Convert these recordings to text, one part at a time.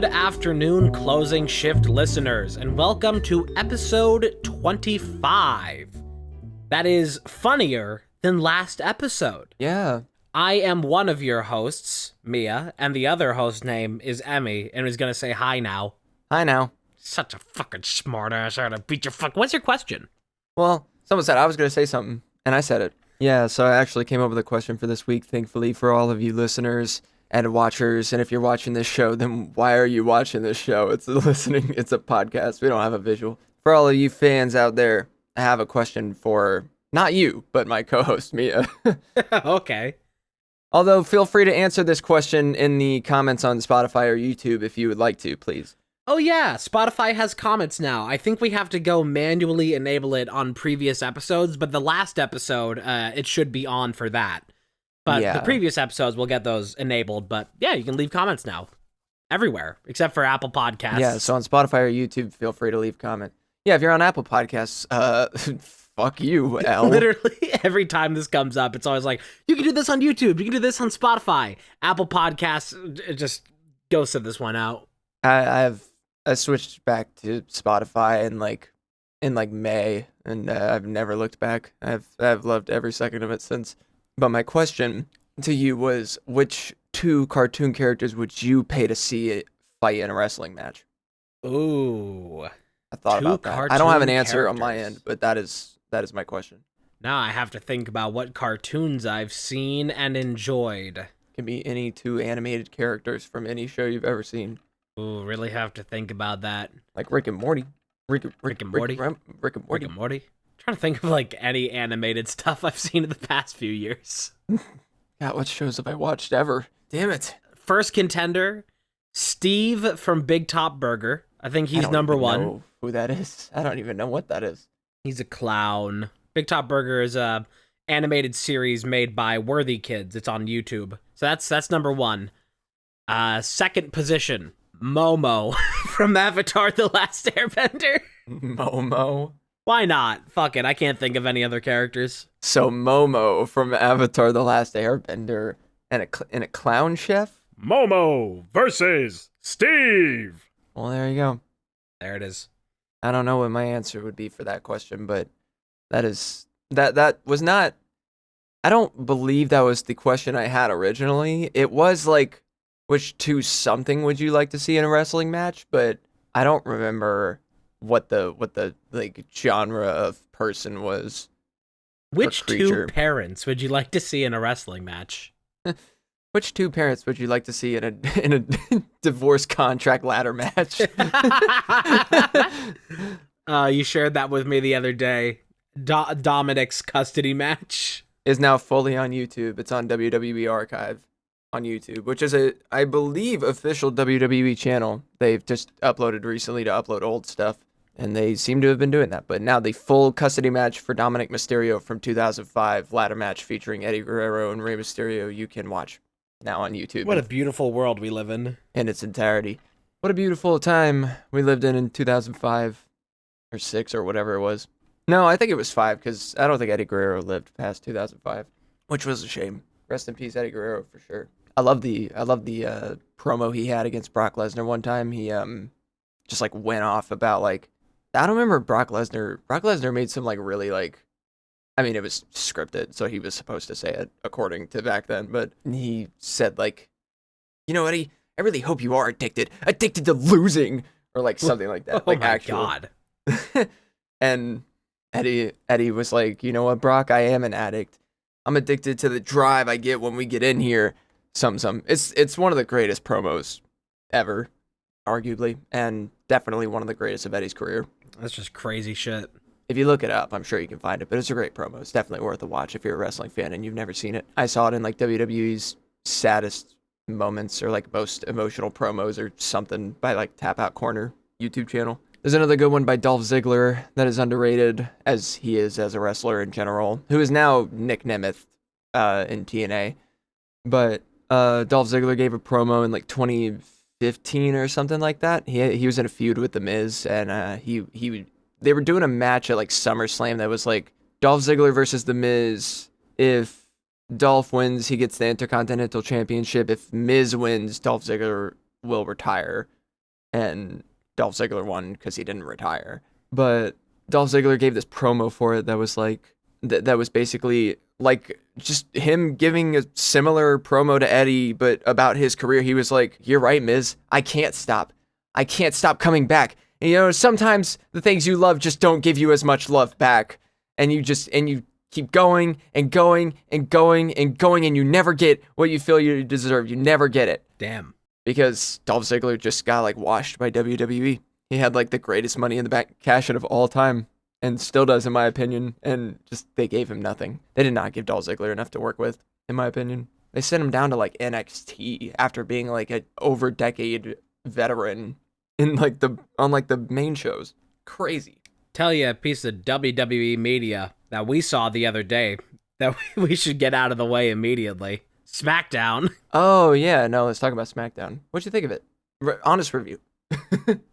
Good afternoon, closing shift listeners, and welcome to episode 25. That is funnier than last episode. Yeah. I am one of your hosts, Mia, and the other host name is Emmy, and is gonna say hi now. Hi now. Such a fucking smartass, I'm gonna beat your fuck. What's your question? Well, someone said I was going to say something, and I said it. Yeah, so I actually came up with a question for this week, thankfully, for all of you listeners and watchers. And if you're watching this show, then why are you watching this show? It's listening. It's a podcast. We don't have a visual. For all of you fans out there, I have a question for not you, but my co-host, Mia. Okay. Although, feel free to answer this question in the comments on Spotify or YouTube if you would like to, please. Oh yeah, Spotify has comments now. I think we have to go manually enable it on previous episodes, but the last episode, it should be on for that. But Yeah. the previous episodes, we'll get those enabled. But yeah, you can leave comments now. Everywhere, except for Apple Podcasts. Yeah, so on Spotify or YouTube, feel free to leave a comment. Yeah, if you're on Apple Podcasts, fuck you, L. Literally, every time this comes up, it's always like, you can do this on YouTube, you can do this on Spotify. Apple Podcasts, it just ghosted this one out. I switched back to Spotify in May, and I've never looked back. I've loved every second of it since. But my question to you was, which two cartoon characters would you pay to see it fight in a wrestling match? Ooh. I thought Two about that. I don't have an cartoon answer on my characters. end, but that is my question. Now I have to think about what cartoons I've seen and enjoyed. Can be any two animated characters from any show you've ever seen, Ooh, really have to think about that. like Rick and Morty. Rick and Morty. Rick and Morty. Trying to think of like any animated stuff I've seen in the past few years. God, what shows have I watched ever? Damn it. First contender, Steve from Big Top Burger. I think I he's don't number even one. know who that is. I don't even know what that is. He's a clown. Big Top Burger is a animated series made by Worthy Kids. It's on YouTube. So that's number one. Second position, Momo from Avatar: The Last Airbender. Momo. Why not? Fuck it. I can't think of any other characters. So Momo from Avatar: The Last Airbender and a clown chef? Momo versus Steve. Well, there you go. There it is. I don't know what my answer would be for that question, but that was not. I don't believe that was the question I had originally. It was like, which two something would you like to see in a wrestling match? But I don't remember what the like genre of person was. Which two creature. parents would you like to see in a wrestling match? Which two parents would you like to see in a divorce contract ladder match? You shared that with me the other day. Dominic's custody match. Is now fully on YouTube. It's on WWE Archive on YouTube, which is I believe, official WWE channel. They've just uploaded recently to upload old stuff, and they seem to have been doing that. But now the full custody match for Dominic Mysterio from 2005, ladder match featuring Eddie Guerrero and Rey Mysterio, you can watch now on YouTube. What a beautiful world we live in. In its entirety. What a beautiful time we lived in 2005 or 6 or whatever it was. No, I think it was 5, because I don't think Eddie Guerrero lived past 2005, which was a shame. Rest in peace, Eddie Guerrero, for sure. I love the promo he had against Brock Lesnar one time. He just like went off about like, I don't remember Brock Lesnar. Brock Lesnar made some like really like, I mean, it was scripted, so he was supposed to say it according to back then. But he said like, you know, Eddie, I really hope you are addicted to losing, or like something like that. Oh Like my actual. God. And Eddie was like, you know what, Brock, I am an addict. I'm addicted to the drive I get when we get in here. It's one of the greatest promos ever, arguably, and definitely one of the greatest of Eddie's career. That's just crazy shit. If you look it up, I'm sure you can find it, but it's a great promo. It's definitely worth a watch if you're a wrestling fan and you've never seen it. I saw it in like WWE's saddest moments or like most emotional promos or something by like Tap Out Corner YouTube channel. There's another good one by Dolph Ziggler that is underrated, as he is as a wrestler in general, who is now Nick Nemeth in TNA. But Dolph Ziggler gave a promo in like 2015 or something like that. He was in a feud with The Miz, and they were doing a match at like SummerSlam that was like Dolph Ziggler versus The Miz. If Dolph wins, he gets the Intercontinental Championship. If Miz wins, Dolph Ziggler will retire. and Dolph Ziggler won because he didn't retire. But Dolph Ziggler gave this promo for it that was like that was basically like just him giving a similar promo to Eddie, but about his career. He was like, "You're right, Miz. I can't stop coming back. And, you know, sometimes the things you love just don't give you as much love back, and you keep going and going and going and going, and you never get what you feel you deserve. You never get it." Damn. Because Dolph Ziggler just got like washed by WWE. He had like the greatest Money in the Bank cash-in of all time, and still does, in my opinion. And just they gave him nothing. They did not give Dolph Ziggler enough to work with, in my opinion. They sent him down to like NXT after being like an over decade veteran in like on the main shows. Crazy. Tell you a piece of WWE media that we saw the other day that we should get out of the way immediately. SmackDown. Oh yeah, no, let's talk about SmackDown. What'd you think of it? Honest review.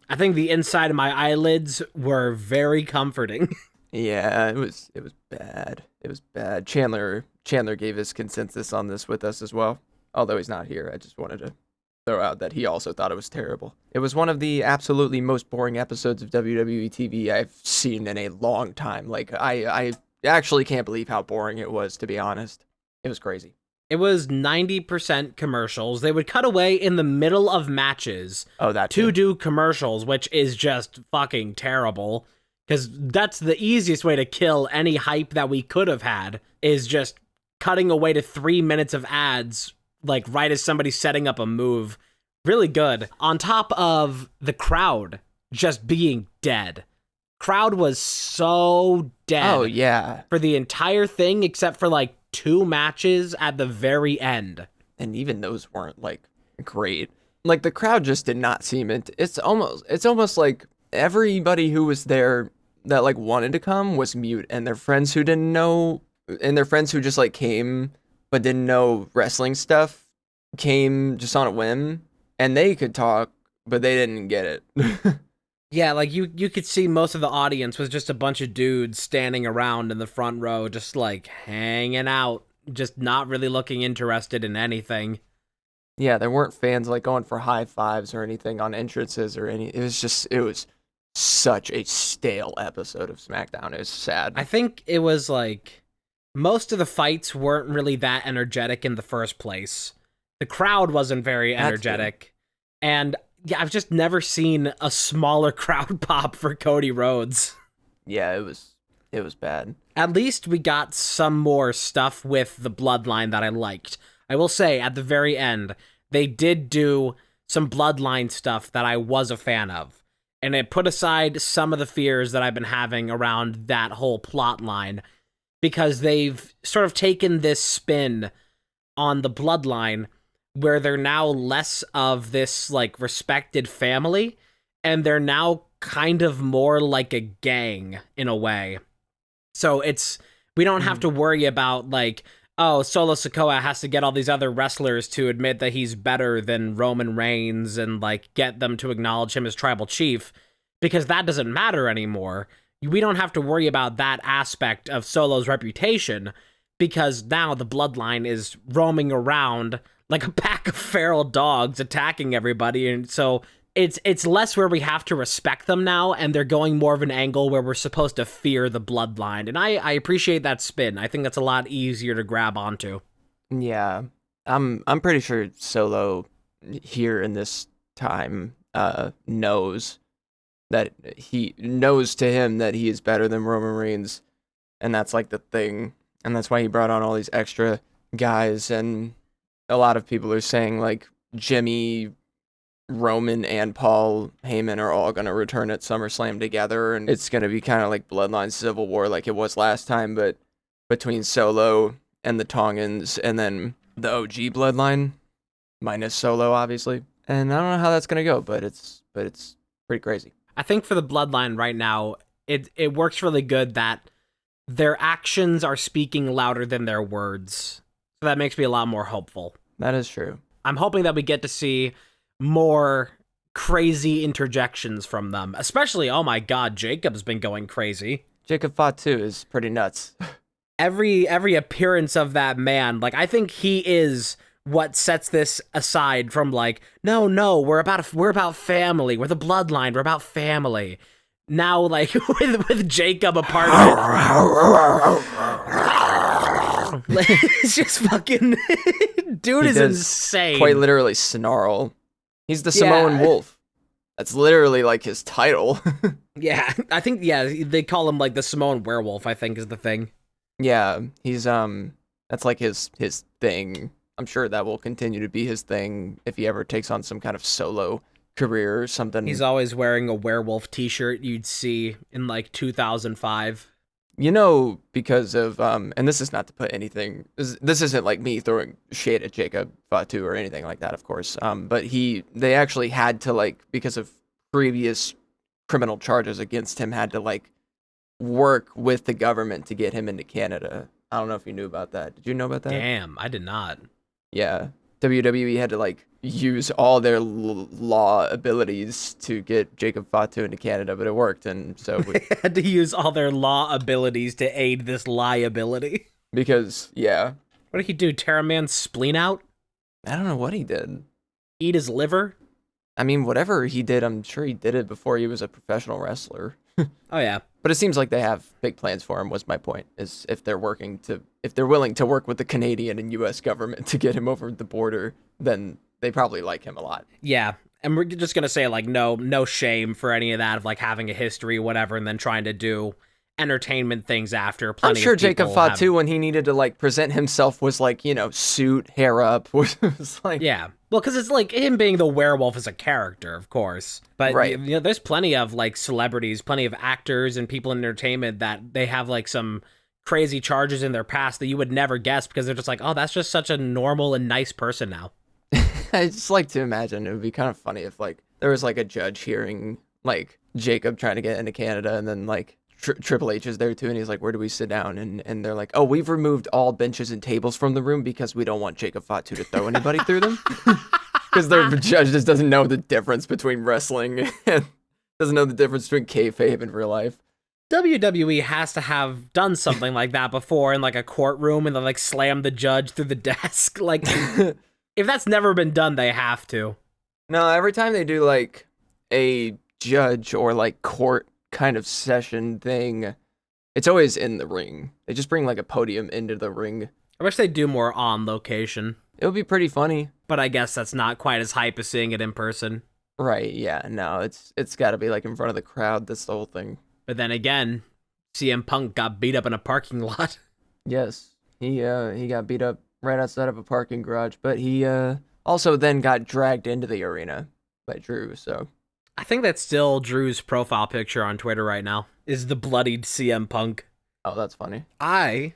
I think the inside of my eyelids were very comforting. Yeah, it was bad. It was bad. Chandler gave his consensus on this with us as well. Although he's not here, I just wanted to throw out that he also thought it was terrible. It was one of the absolutely most boring episodes of WWE TV I've seen in a long time. Like, I actually can't believe how boring it was, to be honest. It was crazy. It was 90% commercials. They would cut away in the middle of matches to do commercials, which is just fucking terrible. Because that's the easiest way to kill any hype that we could have had, is just cutting away to 3 minutes of ads, like right as somebody's setting up a move. Really good. On top of the crowd just being dead. Crowd was so dead. Oh, yeah. For the entire thing, except for like 2 matches at the very end. And even those weren't like great. Like the crowd just did not seem it. It's almost like everybody who was there that like wanted to come was mute, and their friends who didn't know, and their friends who just like came but didn't know wrestling stuff came just on a whim, and they could talk, but they didn't get it. Yeah, like you could see most of the audience was just a bunch of dudes standing around in the front row, just like hanging out, just not really looking interested in anything. Yeah, there weren't fans like going for high fives or anything on entrances or any. It was such a stale episode of SmackDown. It was sad. I think it was like most of the fights weren't really that energetic in the first place. The crowd wasn't very energetic, and yeah, I've just never seen a smaller crowd pop for Cody Rhodes. Yeah, it was bad. At least we got some more stuff with the Bloodline that I liked. I will say, at the very end, they did do some Bloodline stuff that I was a fan of. And it put aside some of the fears that I've been having around that whole plot line, because they've sort of taken this spin on the Bloodline where they're now less of this like respected family, and they're now kind of more like a gang in a way. So we don't have to worry about like, oh, Solo Sikoa has to get all these other wrestlers to admit that he's better than Roman Reigns and like get them to acknowledge him as tribal chief, because that doesn't matter anymore. We don't have to worry about that aspect of Solo's reputation, because now the Bloodline is roaming around like a pack of feral dogs attacking everybody. And so it's less where we have to respect them now, and they're going more of an angle where we're supposed to fear the Bloodline. And I appreciate that spin. I think that's a lot easier to grab onto. Yeah. I'm pretty sure Solo here in this time knows that he knows to him that he is better than Roman Reigns, and that's like the thing. And that's why he brought on all these extra guys, and a lot of people are saying like Jimmy, Roman, and Paul Heyman are all going to return at SummerSlam together, and it's going to be kind of like Bloodline Civil War like it was last time, but between Solo and the Tongans, and then the OG Bloodline minus Solo, obviously. And I don't know how that's going to go, but it's pretty crazy. I think for the Bloodline right now, it works really good that their actions are speaking louder than their words. So that makes me a lot more hopeful. That is true. I'm hoping that we get to see more crazy interjections from them. Especially, oh my god, Jacob's been going crazy. Jacob Fatu is pretty nuts. Every appearance of that man, like, I think he is what sets this aside from like, no, we're about family. We're the bloodline. We're about family. Now, like with Jacob a part of it, it's just fucking dude He is does insane. Quite literally snarl. He's the Samoan wolf. That's literally like his title. Yeah, I think they call him like the Samoan werewolf, I think is the thing. Yeah, he's that's like his thing. I'm sure that will continue to be his thing if he ever takes on some kind of solo career or something. He's always wearing a werewolf t-shirt you'd see in like 2005. You know, because of and this is not to put anything. This isn't like me throwing shade at Jacob Fatu or anything like that, of course. But they actually had to, like, because of previous criminal charges against him, had to like work with the government to get him into Canada. I don't know if you knew about that. Did you know about that? Damn, I did not. Yeah, WWE had to like use all their law abilities to get Jacob Fatu into Canada, but it worked, and so They had to use all their law abilities to aid this liability. because yeah, What did he do? Tear a man's spleen out? I don't know what he did. Eat his liver? I mean, whatever he did, I'm sure he did it before he was a professional wrestler. Oh yeah. But it seems like they have big plans for him, was my point, is if they're willing to work with the Canadian and US government to get him over the border, then they probably like him a lot. Yeah. And we're just gonna say like no shame for any of that of like having a history, whatever, and then trying to do entertainment things after. I'm sure Jacob Fatu, when he needed to like present himself, was like, suit, hair up, was like, yeah. Well, because it's like him being the werewolf is a character, of course. But right. There's plenty of like celebrities, plenty of actors and people in entertainment that they have like some crazy charges in their past that you would never guess because they're just like, oh, that's just such a normal and nice person now. I just like to imagine it would be kind of funny if like there was like a judge hearing like Jacob trying to get into Canada, and then like Triple H is there too, and he's like, where do we sit down? And they're like, oh, we've removed all benches and tables from the room because we don't want Jacob Fatu to throw anybody through them. Because the judge just doesn't know the difference between wrestling and doesn't know the difference between kayfabe and real life. WWE has to have done something like that before in like a courtroom and then like slam the judge through the desk. Like, if that's never been done, they have to. No, every time they do like a judge or like court kind of session thing, it's always in the ring. They just bring like a podium into the ring. I wish they'd do more on location. It would be pretty funny. But I guess that's not quite as hype as seeing it in person. Right, yeah, no, it's got to be like in front of the crowd. That's the whole thing. But then again, CM Punk got beat up in a parking lot. Yes, he got beat up right outside of a parking garage, but he also then got dragged into the arena by Drew, so. I think that's still Drew's profile picture on Twitter right now, is the bloodied CM Punk. Oh, that's funny. I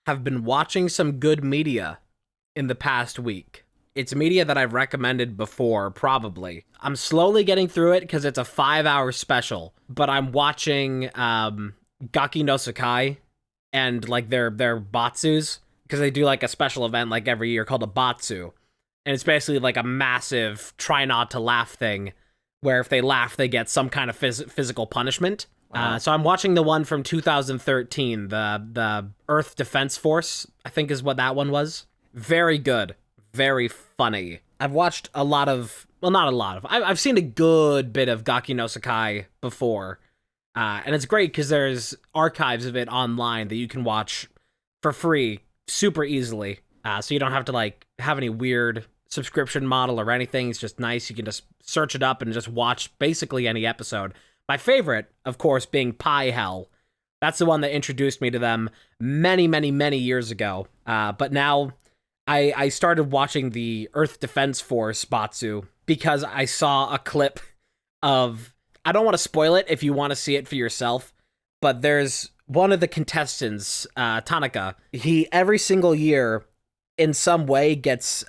have been watching some good media in the past week. It's media that I've recommended before, probably. I'm slowly getting through it because it's a 5-hour special, but I'm watching Gaki no Sakai and like their Batsus, because they do like a special event like every year called a Batsu. And it's basically like a massive try not to laugh thing, where if they laugh, they get some kind of physical punishment. Wow. So I'm watching the one from 2013, the Earth Defense Force, I think is what that one was. Very good. Very funny. I've watched a lot of, well, not a lot of, I've seen a good bit of Gaki no Sakai before. And it's great because there's archives of it online that you can watch for free super easily. So you don't have to like have any weird subscription model or anything. It's just nice. You can just search it up and just watch basically any episode. My favorite, of course, being Pie Hell. That's the one that introduced me to them many, many, many years ago. But now I started watching the Earth Defense Force Batsu because I saw a clip of, I don't want to spoil it if you want to see it for yourself, but there's one of the contestants, Tanaka. He, every single year, in some way, gets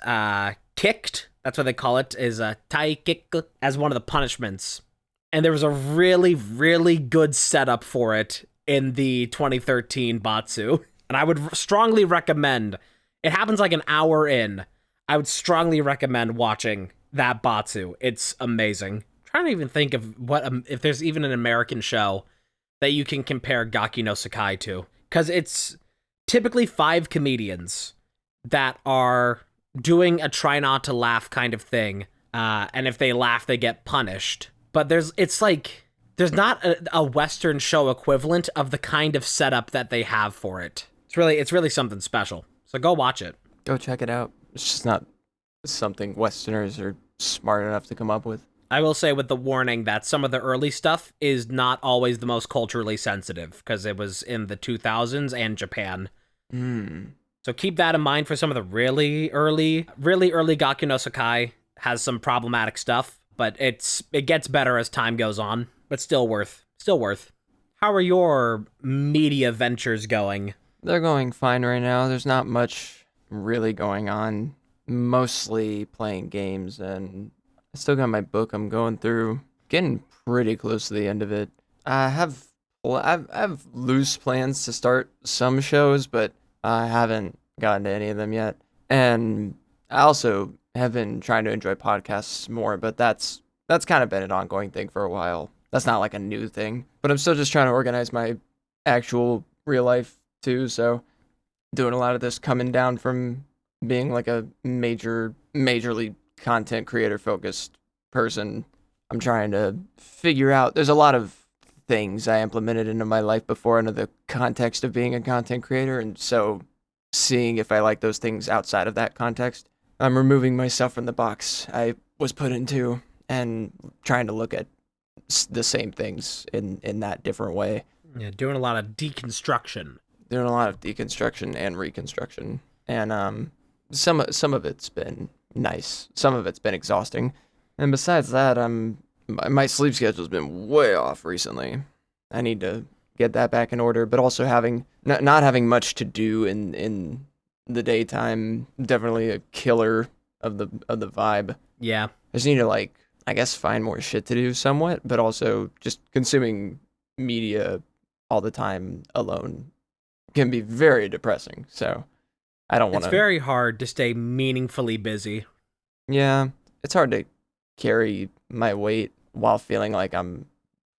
kicked. That's what they call it, is a tai kick, as one of the punishments. And there was a really, really good setup for it in the 2013 Batsu. And I would strongly recommend, it happens like an hour in, I would strongly recommend watching that Batsu. It's amazing. I'm trying to even think of if there's even an American show that you can compare Gaki no Sakai to. Because it's typically 5 comedians that are doing a try not to laugh kind of thing. And if they laugh, they get punished. But it's like, there's not a Western show equivalent of the kind of setup that they have for it. It's really something special. So go watch it. Go check it out. It's just not something Westerners are smart enough to come up with. I will say with the warning that some of the early stuff is not always the most culturally sensitive because it was in the 2000s and Japan. So keep that in mind for some of the really early Gaku no Sakai has some problematic stuff, but it gets better as time goes on, but still worth. How are your media ventures going? They're going fine right now. There's not much really going on. Mostly playing games, and I still got my book I'm going through. Getting pretty close to the end of it. I have loose plans to start some shows, but I haven't gotten to any of them yet. And I also have been trying to enjoy podcasts more, but that's kind of been an ongoing thing for a while. That's not like a new thing, but I'm still just trying to organize my actual real life too. So doing a lot of this coming down from being like a majorly content creator focused person. I'm trying to figure out, there's a lot of things I implemented into my life before under the context of being a content creator, and so seeing if I like those things outside of that context, I'm removing myself from the box I was put into and trying to look at the same things in that different way. Yeah, doing a lot of deconstruction. Doing a lot of deconstruction and reconstruction, and some of it's been nice, some of it's been exhausting, and besides that, my sleep schedule's been way off recently. I need to get that back in order, but also not having much to do in the daytime, definitely a killer of the vibe. Yeah, I just need to, like, I guess, find more shit to do somewhat, but also just consuming media all the time alone can be very depressing. So I don't want to. It's very hard to stay meaningfully busy. Yeah, it's hard to carry my weight while feeling like I'm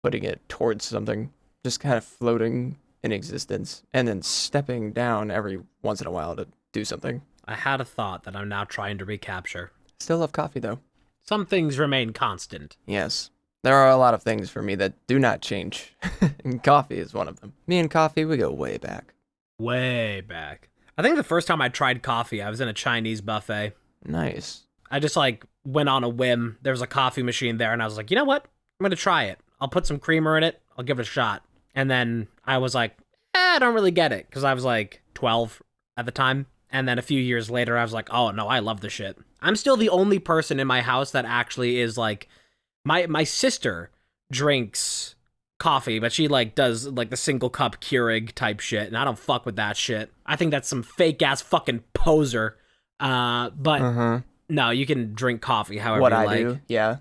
putting it towards something, just kind of floating in existence and then stepping down every once in a while to do something. I had a thought that I'm now trying to recapture. Still love coffee, though. Some things remain constant. Yes. There are a lot of things for me that do not change, and coffee is one of them. Me and coffee, we go way back. Way back. I think the first time I tried coffee, I was in a Chinese buffet. Nice. I just, went on a whim. There was a coffee machine there, and I was like, you know what? I'm going to try it. I'll put some creamer in it. I'll give it a shot. And then I was like, I don't really get it, because I was, 12 at the time. And then a few years later, I was like, oh, no, I love this shit. I'm still the only person in my house that actually is, my sister drinks coffee, but she, does, the single cup Keurig type shit, and I don't fuck with that shit. I think that's some fake-ass fucking poser. But... No, you can drink coffee however what you I like. do, yeah.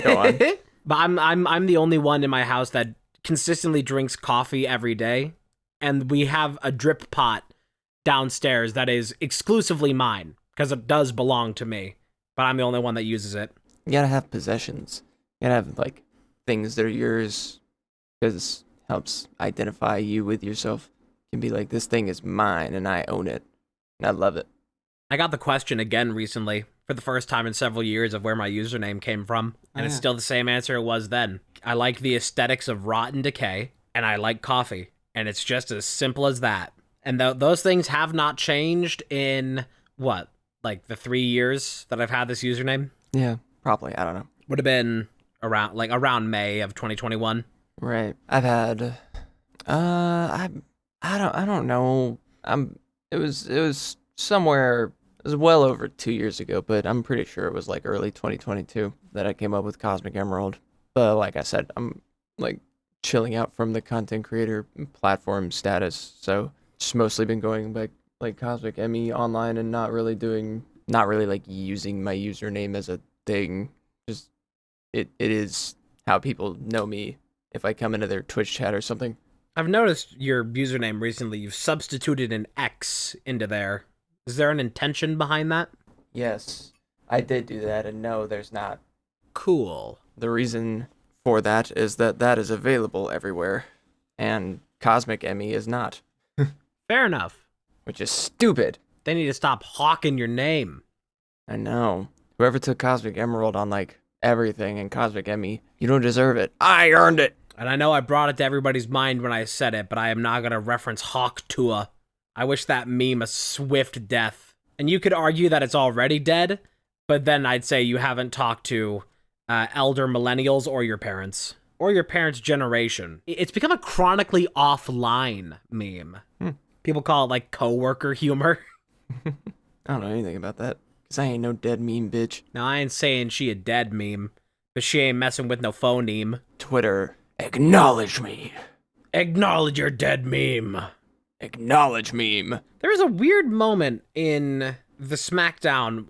Go on. But I'm the only one in my house that consistently drinks coffee every day, and we have a drip pot downstairs that is exclusively mine because it does belong to me. But I'm the only one that uses it. You gotta have possessions. You gotta have things that are yours, because it helps identify you with yourself. You can be like, this thing is mine and I own it, and I love it. I got the question again recently, for the first time in several years, of where my username came from, and it's still the same answer it was then. I like the aesthetics of rot and decay, and I like coffee, and it's just as simple as that. And those things have not changed in, what, the 3 years that I've had this username? Yeah, probably, I don't know. Would have been around May of 2021. Right. I've had, I don't know. It was somewhere. It was well over 2 years ago, but I'm pretty sure it was early 2022 that I came up with Cosmic Emerald. But like I said, I'm chilling out from the content creator platform status, so just mostly been going back Cosmic ME online and not really using my username as a thing. Just it is how people know me if I come into their Twitch chat or something. I've noticed your username recently. You've substituted an X into there. Is there an intention behind that? Yes, I did do that, and no, there's not. Cool. The reason for that is that is available everywhere, and Cosmic ME is not. Fair enough. Which is stupid. They need to stop hawking your name. I know. Whoever took Cosmic Emerald on like everything and Cosmic Emmy, you don't deserve it. I earned it. And I know I brought it to everybody's mind when I said it, but I am not going to reference Hawk Tua. I wish that meme a swift death. And you could argue that it's already dead, but then I'd say you haven't talked to elder millennials or your parents. Or your parents' generation. It's become a chronically offline meme. People call it like coworker humor. I don't know anything about that. Because I ain't no dead meme bitch. Now, I ain't saying she a dead meme, but she ain't messing with no phoneme. Twitter, acknowledge me. Acknowledge your dead meme. Acknowledge meme. There was a weird moment in the SmackDown,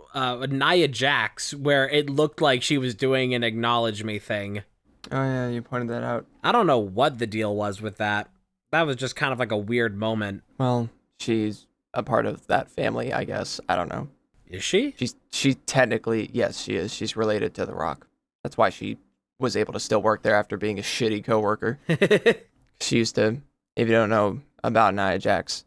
Nia Jax, where it looked like she was doing an acknowledge me thing. Oh yeah, you pointed that out. I don't know what the deal was with that. That was just kind of like a weird moment. Well, she's a part of that family, I guess. I don't know. Is she? She technically, yes, she is. She's related to The Rock. That's why she was able to still work there after being a shitty coworker. She used to, if you don't know about Nia Jax,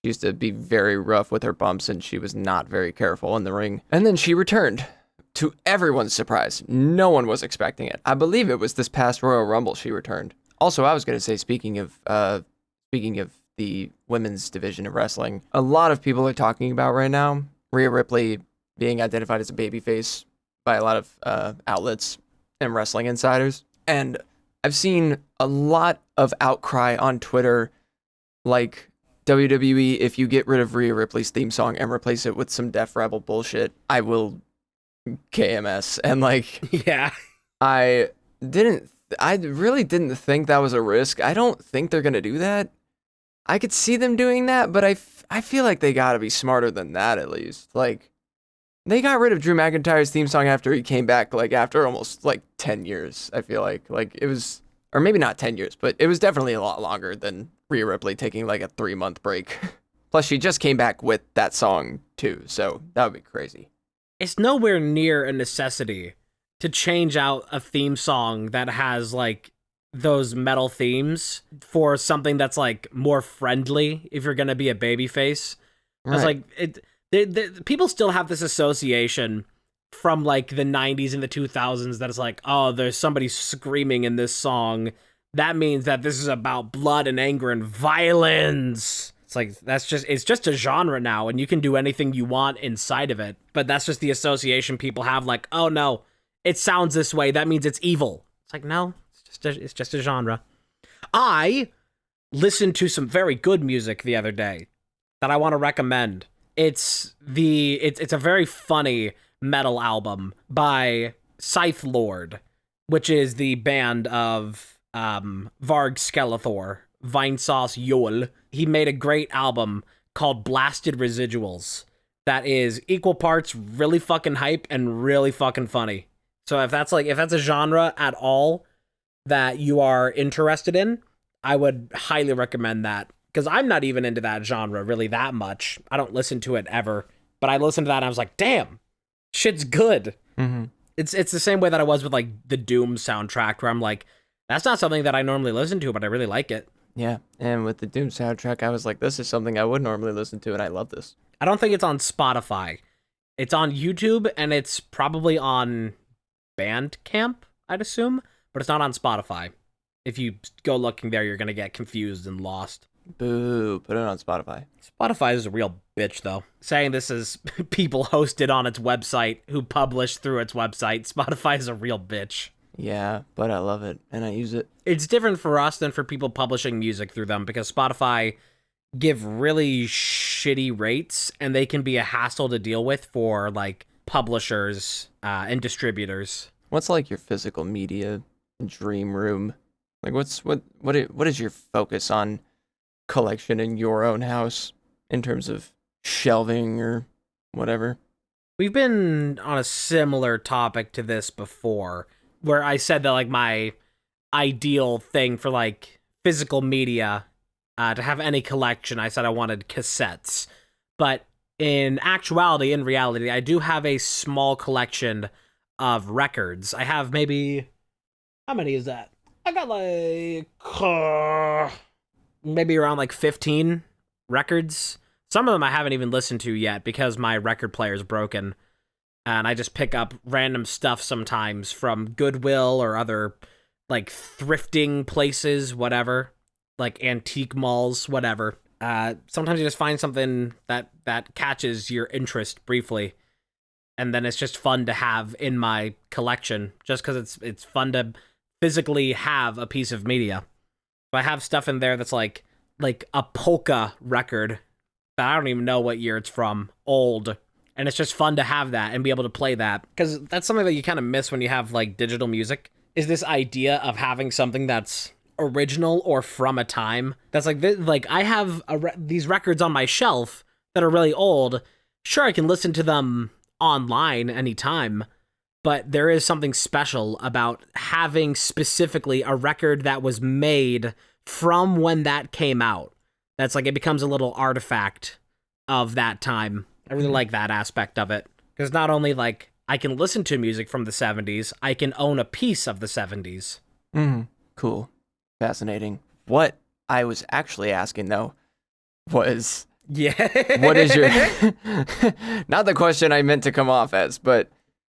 she used to be very rough with her bumps, and she was not very careful in the ring. And then she returned. To everyone's surprise, no one was expecting it. I believe it was this past Royal Rumble she returned. Also, I was going to say, speaking of the women's division of wrestling, a lot of people are talking about right now Rhea Ripley being identified as a babyface by a lot of outlets and wrestling insiders. And I've seen a lot of outcry on Twitter, like, WWE, if you get rid of Rhea Ripley's theme song and replace it with some Def Rebel bullshit, I will KMS. And like, yeah, I really didn't think that was a risk. I don't think they're gonna do that. I could see them doing that, but I feel like they gotta be smarter than that at least. Like, they got rid of Drew McIntyre's theme song after he came back, like after almost like 10 years. I feel like it was, or maybe not 10 years, but it was definitely a lot longer than Rhea Ripley taking like a 3-month break. Plus, she just came back with that song too, so that would be crazy. It's nowhere near a necessity to change out a theme song that has like those metal themes for something that's like more friendly if you're gonna be a babyface. It's like people still have this association from like the 90s and the 2000s that it's like, oh, there's somebody screaming in this song. That means that this is about blood and anger and violence. It's like, it's just a genre now, and you can do anything you want inside of it. But that's just the association people have, like, oh no, it sounds this way, that means it's evil. It's like, no, it's just a genre. I listened to some very good music the other day that I want to recommend. It's a very funny metal album by Scythe Lord, which is the band of Varg Skeletor, Vinesauce Yul. He made a great album called Blasted Residuals that is equal parts really fucking hype and really fucking funny. So if that's a genre at all that you are interested in, I would highly recommend that, because I'm not even into that genre really that much. I don't listen to it ever, but I listened to that and I was like, damn, shit's good. Mm-hmm. It's the same way that I was with like the Doom soundtrack, where I'm like, that's not something that I normally listen to, but I really like it. Yeah, and with the Doom soundtrack, I was like, this is something I would normally listen to, and I love this. I don't think it's on Spotify. It's on YouTube, and it's probably on Bandcamp, I'd assume, but it's not on Spotify. If you go looking there, you're going to get confused and lost. Boo, put it on Spotify. Spotify is a real bitch, though. Saying this is people hosted on its website who publish through its website. Spotify is a real bitch. Yeah, but I love it, and I use it. It's different for us than for people publishing music through them, because Spotify give really shitty rates, and they can be a hassle to deal with for, like, publishers and distributors. What's, like, your physical media dream room? Like, what is your focus on collection in your own house in terms of shelving or whatever? We've been on a similar topic to this before, where I said that, like, my ideal thing for, like, physical media, to have any collection, I said I wanted cassettes. But in actuality, in reality, I do have a small collection of records. I have maybe... How many is that? I got, like... maybe around, like, 15 records. Some of them I haven't even listened to yet because my record player is broken. and I just pick up random stuff sometimes from Goodwill or other like thrifting places, whatever, like antique malls, whatever. Sometimes you just find something that catches your interest briefly, and then it's just fun to have in my collection, just because it's fun to physically have a piece of media. But I have stuff in there that's like a polka record that I don't even know what year it's from, old, and it's just fun to have that and be able to play that, because that's something that you kind of miss when you have like digital music, is this idea of having something that's original or from a time that's like this. Like I have these records on my shelf that are really old. Sure, I can listen to them online anytime, but there is something special about having specifically a record that was made from when that came out. That's like, it becomes a little artifact of that time. I really like that aspect of it, because not only like I can listen to music from the 70s, I can own a piece of the 70s. Cool. Fascinating. What I was actually asking, though, was... Yeah. What is your... Not the question I meant to come off as, but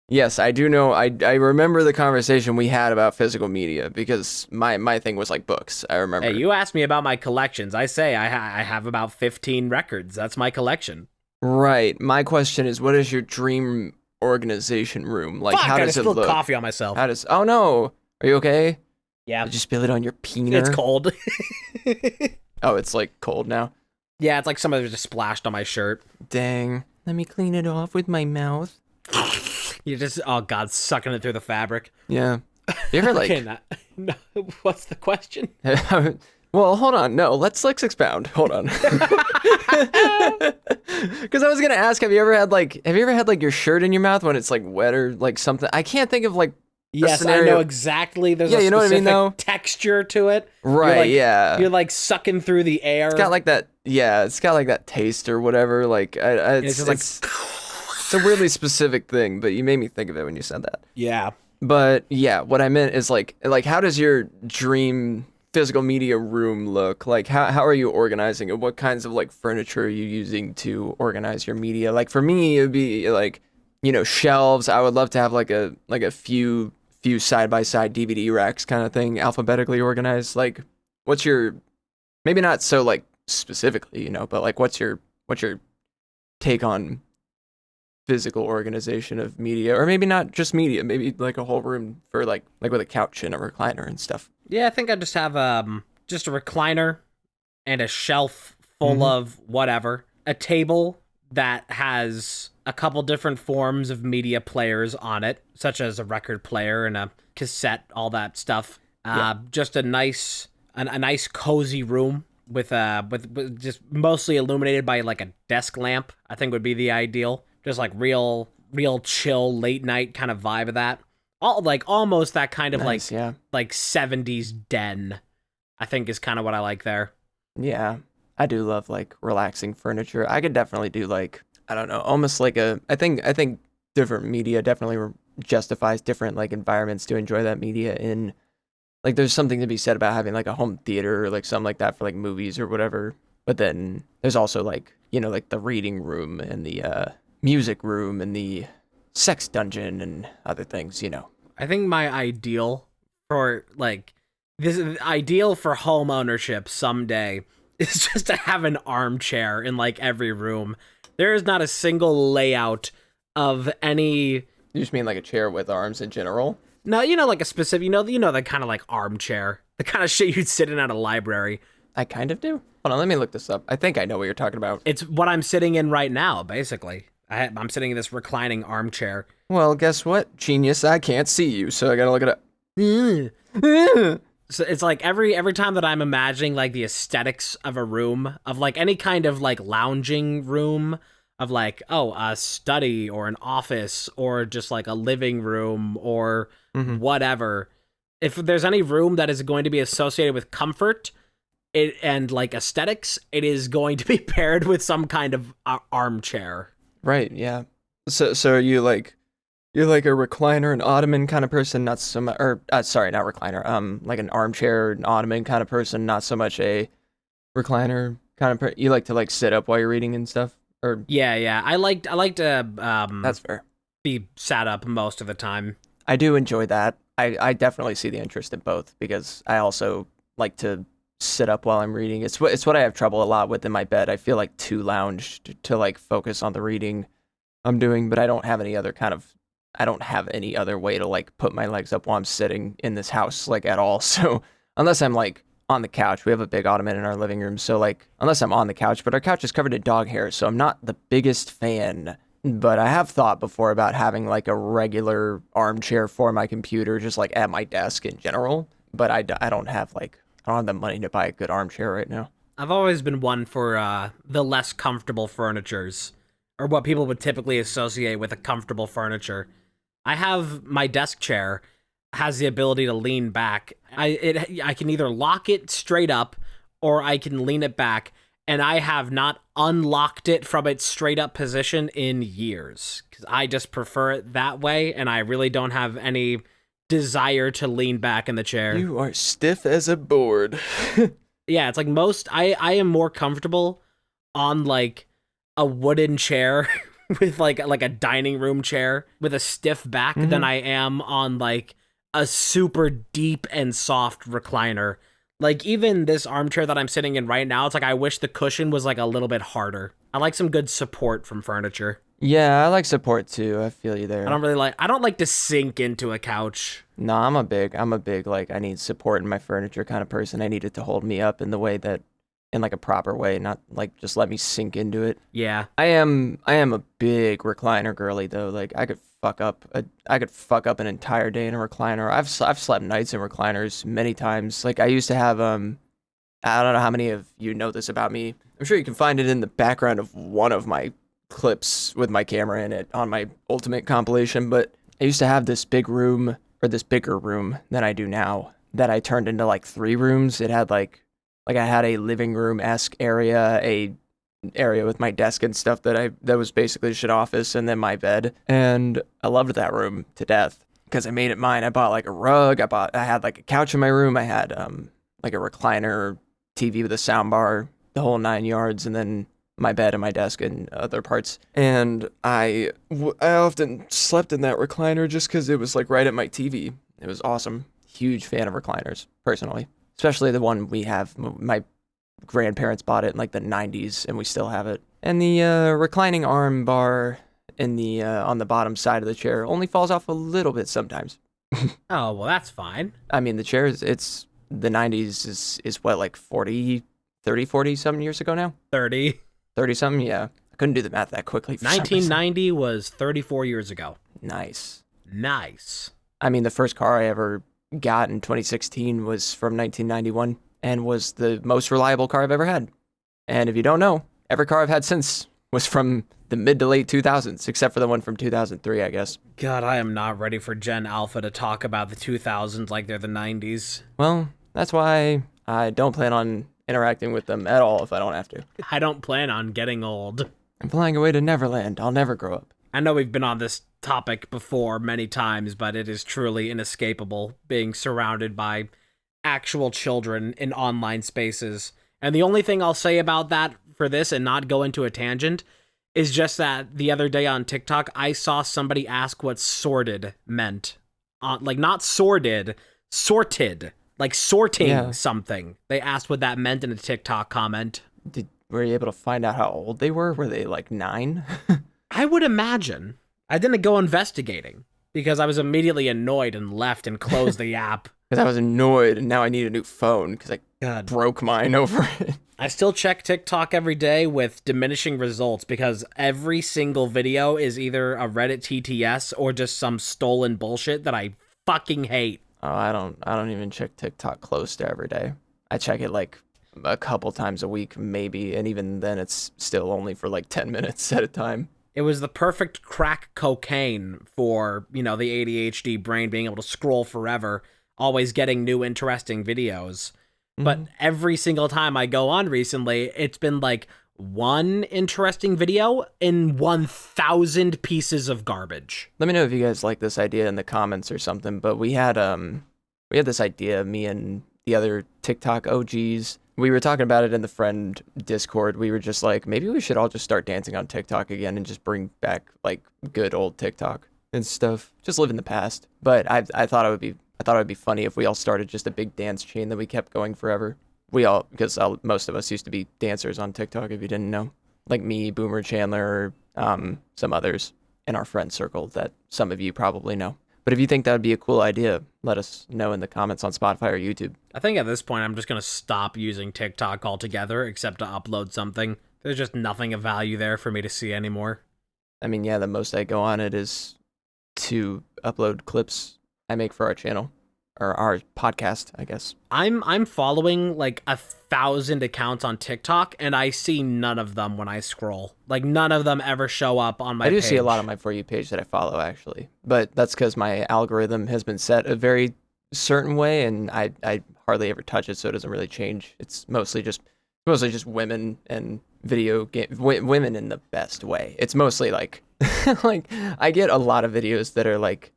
yes, I do know... I remember the conversation we had about physical media, because my thing was like books. I remember. Hey, you asked me about my collections. I say I have about 15 records. That's my collection. Right. My question is, what is your dream organization room? Like, Fuck, how does I it spilled look? coffee on myself. How does... Oh, no. Are you okay? Yeah. Did you spill it on your penis? It's cold. Oh, it's like cold now. Yeah, it's like somebody just splashed on my shirt. Dang. Let me clean it off with my mouth. You're just, oh god, sucking it through the fabric. Yeah. You ever like... Okay, no, what's the question? Well, hold on. No, let's expound. Hold on. Because I was gonna ask, have you ever had like your shirt in your mouth when it's like wet or like something? I can't think of like... Yes, I know exactly. There's a you know what I mean, specific though? texture to it. Right, yeah. You're like sucking through the air. It's got like that, yeah, it's got like that taste or whatever. Like, It's just like... it's a weirdly specific thing, but you made me think of it when you said that. Yeah. But yeah, what I meant is like how does your dream physical media room look? Like, how are you organizing it? What kinds of like furniture are you using to organize your media? Like for me, it would be like, you know, shelves. I would love to have like a few side-by-side DVD racks kind of thing, alphabetically organized. Like, what's your, maybe not so like specifically, you know, but like what's your take on physical organization of media? Or maybe not just media, maybe like a whole room for like with a couch and a recliner and stuff. Yeah, I think I just have just a recliner and a shelf full of whatever, a table that has a couple different forms of media players on it, such as a record player and a cassette, all that stuff. Just a nice cozy room with just mostly illuminated by like a desk lamp, I think would be the ideal. Just like real chill late night kind of vibe of that. Almost that kind of nice, like 70s den, I think is kind of what I like there. Yeah. I do love like relaxing furniture. I could definitely do like, I don't know, almost like I think different media definitely justifies different like environments to enjoy that media in. Like there's something to be said about having like a home theater or like something like that for like movies or whatever. But then there's also like, you know, like the reading room and the music room and the sex dungeon and other things, you know. I think my ideal for home ownership someday is just to have an armchair in like every room. There is not a single layout of any... You just mean like a chair with arms in general? No, you know, like a specific, you know that kind of like armchair, the kind of shit you'd sit in at a library. I kind of do. Hold on, let me look this up. I think I know what you're talking about. It's what I'm sitting in right now, basically. I'm sitting in this reclining armchair. Well, guess what, genius? I can't see you, so I gotta look it up. So it's like every time that I'm imagining like the aesthetics of a room, of like any kind of like lounging room, of like, oh, a study or an office or just like a living room or whatever. If there's any room that is going to be associated with comfort and like aesthetics, it is going to be paired with some kind of armchair. Right, yeah. So are you like... You're like a recliner, an ottoman kind of person, not so much, or sorry, not recliner. Like an armchair, an ottoman kind of person, not so much a recliner kind of person. You like to like sit up while you're reading and stuff, or yeah. I like to. That's fair. be sat up most of the time. I do enjoy that. I definitely see the interest in both because I also like to sit up while I'm reading. It's what I have trouble a lot with in my bed. I feel like too lounged to like focus on the reading I'm doing, but I don't have any other way to like put my legs up while I'm sitting in this house like at all. So unless I'm like on the couch, we have a big ottoman in our living room. So like unless I'm on the couch, but our couch is covered in dog hair, so I'm not the biggest fan. But I have thought before about having like a regular armchair for my computer, just like at my desk in general. But I don't have the money to buy a good armchair right now. I've always been one for the less comfortable furnitures, or what people would typically associate with a comfortable furniture. I have my desk chair has the ability to lean back. I can either lock it straight up or I can lean it back, and I have not unlocked it from its straight up position in years because I just prefer it that way, and I really don't have any desire to lean back in the chair. You are stiff as a board. Yeah, it's like I am more comfortable on like a wooden chair with like a dining room chair with a stiff back than I am on like a super deep and soft recliner. Like even this armchair that I'm sitting in right now, it's like I wish the cushion was like a little bit harder. I like some good support from furniture. Yeah, I like support too. I feel you there. I don't like to sink into a couch. No, I'm a big like I need support in my furniture kind of person. I need it to hold me up in like a proper way, not like just let me sink into it. Yeah. I am a big recliner girly though. Like I could fuck up an entire day in a recliner. I've slept nights in recliners many times. Like I used to have I don't know how many of you know this about me. I'm sure you can find it in the background of one of my clips with my camera in it on my Ultimate compilation, but I used to have this bigger room than I do now that I turned into like 3 rooms. It had like I had a living room-esque area, a area with my desk and stuff that was basically just an office, and then my bed. And I loved that room to death because I made it mine. I bought like a rug. I had like a couch in my room. I had like a recliner, TV with a sound bar, the whole 9 yards, and then my bed and my desk and other parts. And I often slept in that recliner just because it was like right at my TV. It was awesome. Huge fan of recliners, personally. Especially the one we have. My grandparents bought it in like the 90s and we still have it. And the reclining arm bar in the on the bottom side of the chair only falls off a little bit sometimes. Oh, well, that's fine. I mean, the chair it's the 90s is what, like 40 something years ago now? 30 something, yeah. I couldn't do the math that quickly. 1990 was 34 years ago. Nice. I mean, the first car I ever got in 2016 was from 1991 and was the most reliable car I've ever had. And if you don't know, every car I've had since was from the mid to late 2000s, except for the one from 2003, I guess. God, I am not ready for Gen Alpha to talk about the 2000s like they're the 90s. Well, that's why I don't plan on interacting with them at all if I don't have to. I don't plan on getting old. I'm flying away to Neverland. I'll never grow up. I know we've been on this topic before many times, but it is truly inescapable being surrounded by actual children in online spaces. And the only thing I'll say about that for this and not go into a tangent is just that the other day on TikTok, I saw somebody ask what sorted meant. Like not sordid, sorted. Like sorting something. They asked what that meant in a TikTok comment. Were you able to find out how old they were? Were they like 9? I would imagine. I didn't go investigating because I was immediately annoyed and left and closed the app. Because I was annoyed and now I need a new phone because I broke mine over it. I still check TikTok every day with diminishing results because every single video is either a Reddit TTS or just some stolen bullshit that I fucking hate. Oh, I don't even check TikTok close to every day. I check it like a couple times a week, maybe, and even then it's still only for like 10 minutes at a time. It was the perfect crack cocaine for, the ADHD brain being able to scroll forever, always getting new interesting videos. Mm-hmm. But every single time I go on recently, it's been like one interesting video in 1,000 pieces of garbage. Let me know if you guys like this idea in the comments or something, but we had this idea, me and the other TikTok OGs. We were talking about it in the friend Discord. We were just like, maybe we should all just start dancing on TikTok again and just bring back like good old TikTok. and stuff. Just live in the past. But I thought it would be funny if we all started just a big dance chain that we kept going forever. Because most of us used to be dancers on TikTok, if you didn't know. Like me, Boomer Chandler, some others in our friend circle that some of you probably know. But if you think that would be a cool idea, let us know in the comments on Spotify or YouTube. I think at this point, I'm just going to stop using TikTok altogether, except to upload something. There's just nothing of value there for me to see anymore. I mean, yeah, the most I go on it is to upload clips I make for our channel. Or our podcast, I guess. I'm following like 1,000 accounts on TikTok, and I see none of them when I scroll. Like, none of them ever show up on my page. I do see a lot on my For You page that I follow, actually. But that's because my algorithm has been set a very certain way, and I hardly ever touch it, so it doesn't really change. It's mostly just women and video game women in the best way. It's mostly like like I get a lot of videos that are like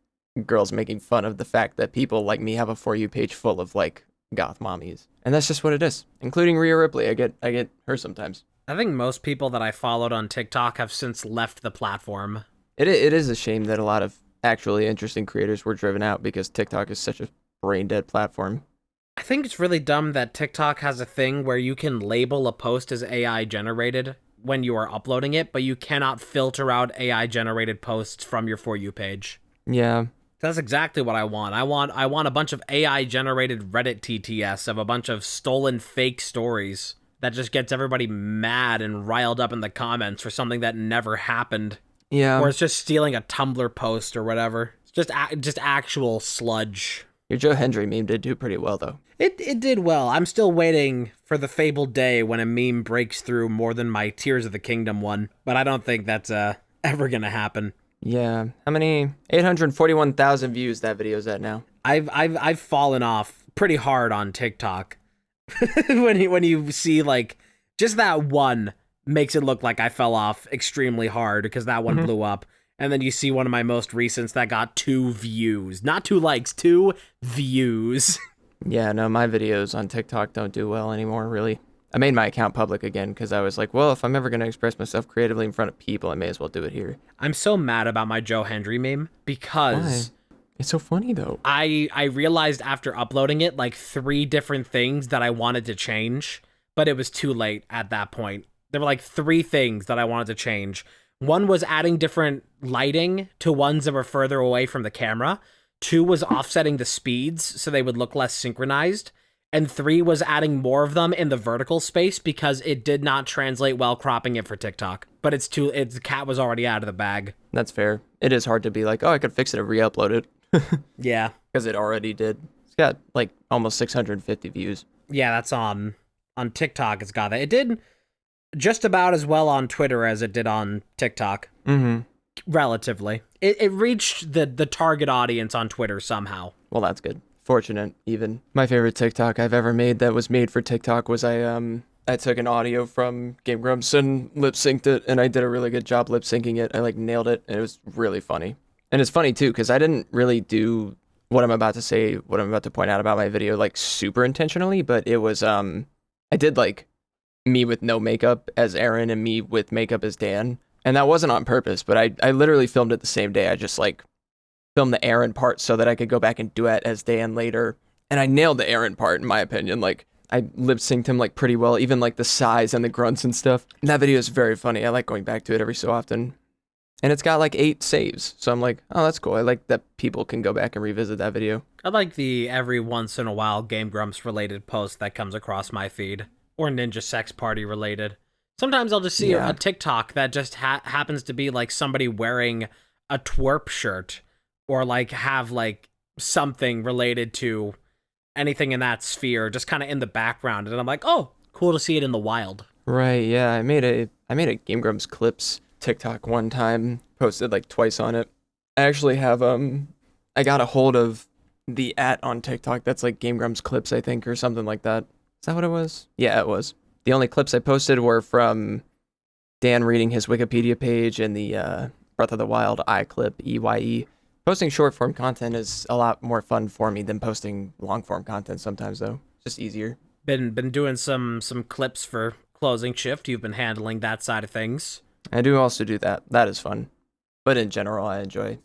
girls making fun of the fact that people like me have a For You page full of like goth mommies, and that's just what it is, including Rhea Ripley. I get her sometimes. I think most people that I followed on TikTok have since left the platform. It is a shame that a lot of actually interesting creators were driven out because TikTok is such a brain dead platform. I think it's really dumb that TikTok has a thing where you can label a post as AI generated when you are uploading it, but you cannot filter out AI generated posts from your For You page. Yeah. That's exactly what I want. I want a bunch of AI-generated Reddit TTS of a bunch of stolen fake stories that just gets everybody mad and riled up in the comments for something that never happened. Yeah. Or it's just stealing a Tumblr post or whatever. It's just actual sludge. Your Joe Hendry meme did do pretty well, though. It did well. I'm still waiting for the fabled day when a meme breaks through more than my Tears of the Kingdom one, but I don't think that's ever gonna happen. Yeah, how many? 841,000 views that video's at now. I've fallen off pretty hard on TikTok. when you see like just that one makes it look like I fell off extremely hard because that one blew up. And then you see one of my most recents that got 2 views, not 2 likes, 2 views. Yeah, no, my videos on TikTok don't do well anymore, really. I made my account public again because I was like, well, if I'm ever going to express myself creatively in front of people, I may as well do it here. I'm so mad about my Joe Hendry meme because... Why? It's so funny, though. I realized after uploading it, like 3 different things that I wanted to change, but it was too late at that point. There were like 3 things that I wanted to change. One was adding different lighting to ones that were further away from the camera. 2 was offsetting the speeds so they would look less synchronized. And 3 was adding more of them in the vertical space because it did not translate well cropping it for TikTok. But the cat was already out of the bag. That's fair. It is hard to be like, oh, I could fix it and re-upload it. Yeah. Because it already did. It's got like almost 650 views. Yeah, that's on TikTok. It's got that. It did just about as well on Twitter as it did on TikTok. Mm-hmm. Relatively. It reached the target audience on Twitter somehow. Well, that's good. Fortunate, even. My favorite TikTok I've ever made that was made for TikTok was I took an audio from Game Grumps and lip synced it, and I did a really good job lip syncing it. I like nailed it, and it was really funny. And it's funny too, because I didn't really do what I'm about to point out about my video like super intentionally, but it was I did like me with no makeup as Aaron and me with makeup as Dan. And that wasn't on purpose, but I literally filmed it the same day. I just like filmed the Aaron part so that I could go back and duet as Dan later. And I nailed the Aaron part in my opinion. Like I lip synced him like pretty well, even like the sighs and the grunts and stuff. And that video is very funny. I like going back to it every so often. And it's got like 8 saves. So I'm like, oh, that's cool. I like that people can go back and revisit that video. I like the every once in a while Game Grumps related post that comes across my feed. Or Ninja Sex Party related. Sometimes I'll just see a TikTok that just happens to be like somebody wearing a twerp shirt. Or like have like something related to anything in that sphere just kind of in the background. And I'm like, oh, cool to see it in the wild. Right, yeah. I made a Game Grumps clips TikTok one time, posted like twice on it. I actually have I got a hold of the @ on TikTok that's like Game Grumps clips, I think, or something like that. Is that what it was? Yeah, it was. The only clips I posted were from Dan reading his Wikipedia page and the Breath of the Wild iClip, EYE. Posting short form content is a lot more fun for me than posting long form content sometimes though. Just easier. Been doing some clips for Closing Shift. You've been handling that side of things. I do also do that. That is fun. But in general, I enjoy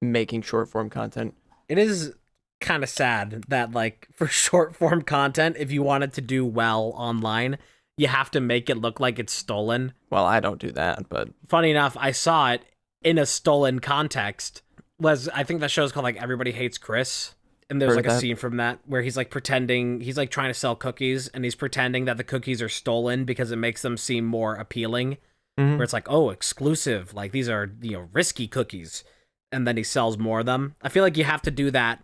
making short form content. It is kind of sad that, like, for short form content, if you want it to do well online, you have to make it look like it's stolen. Well, I don't do that, but Funny enough, I saw it in a stolen context. I think that show's called, like, Everybody Hates Chris. And there's, Heard like, of a that. scene from that where he's, like, pretending, he's, like, trying to sell cookies, and he's pretending that the cookies are stolen because it makes them seem more appealing. Where it's like, oh, exclusive. Like, these are, risky cookies. And then he sells more of them. I feel like you have to do that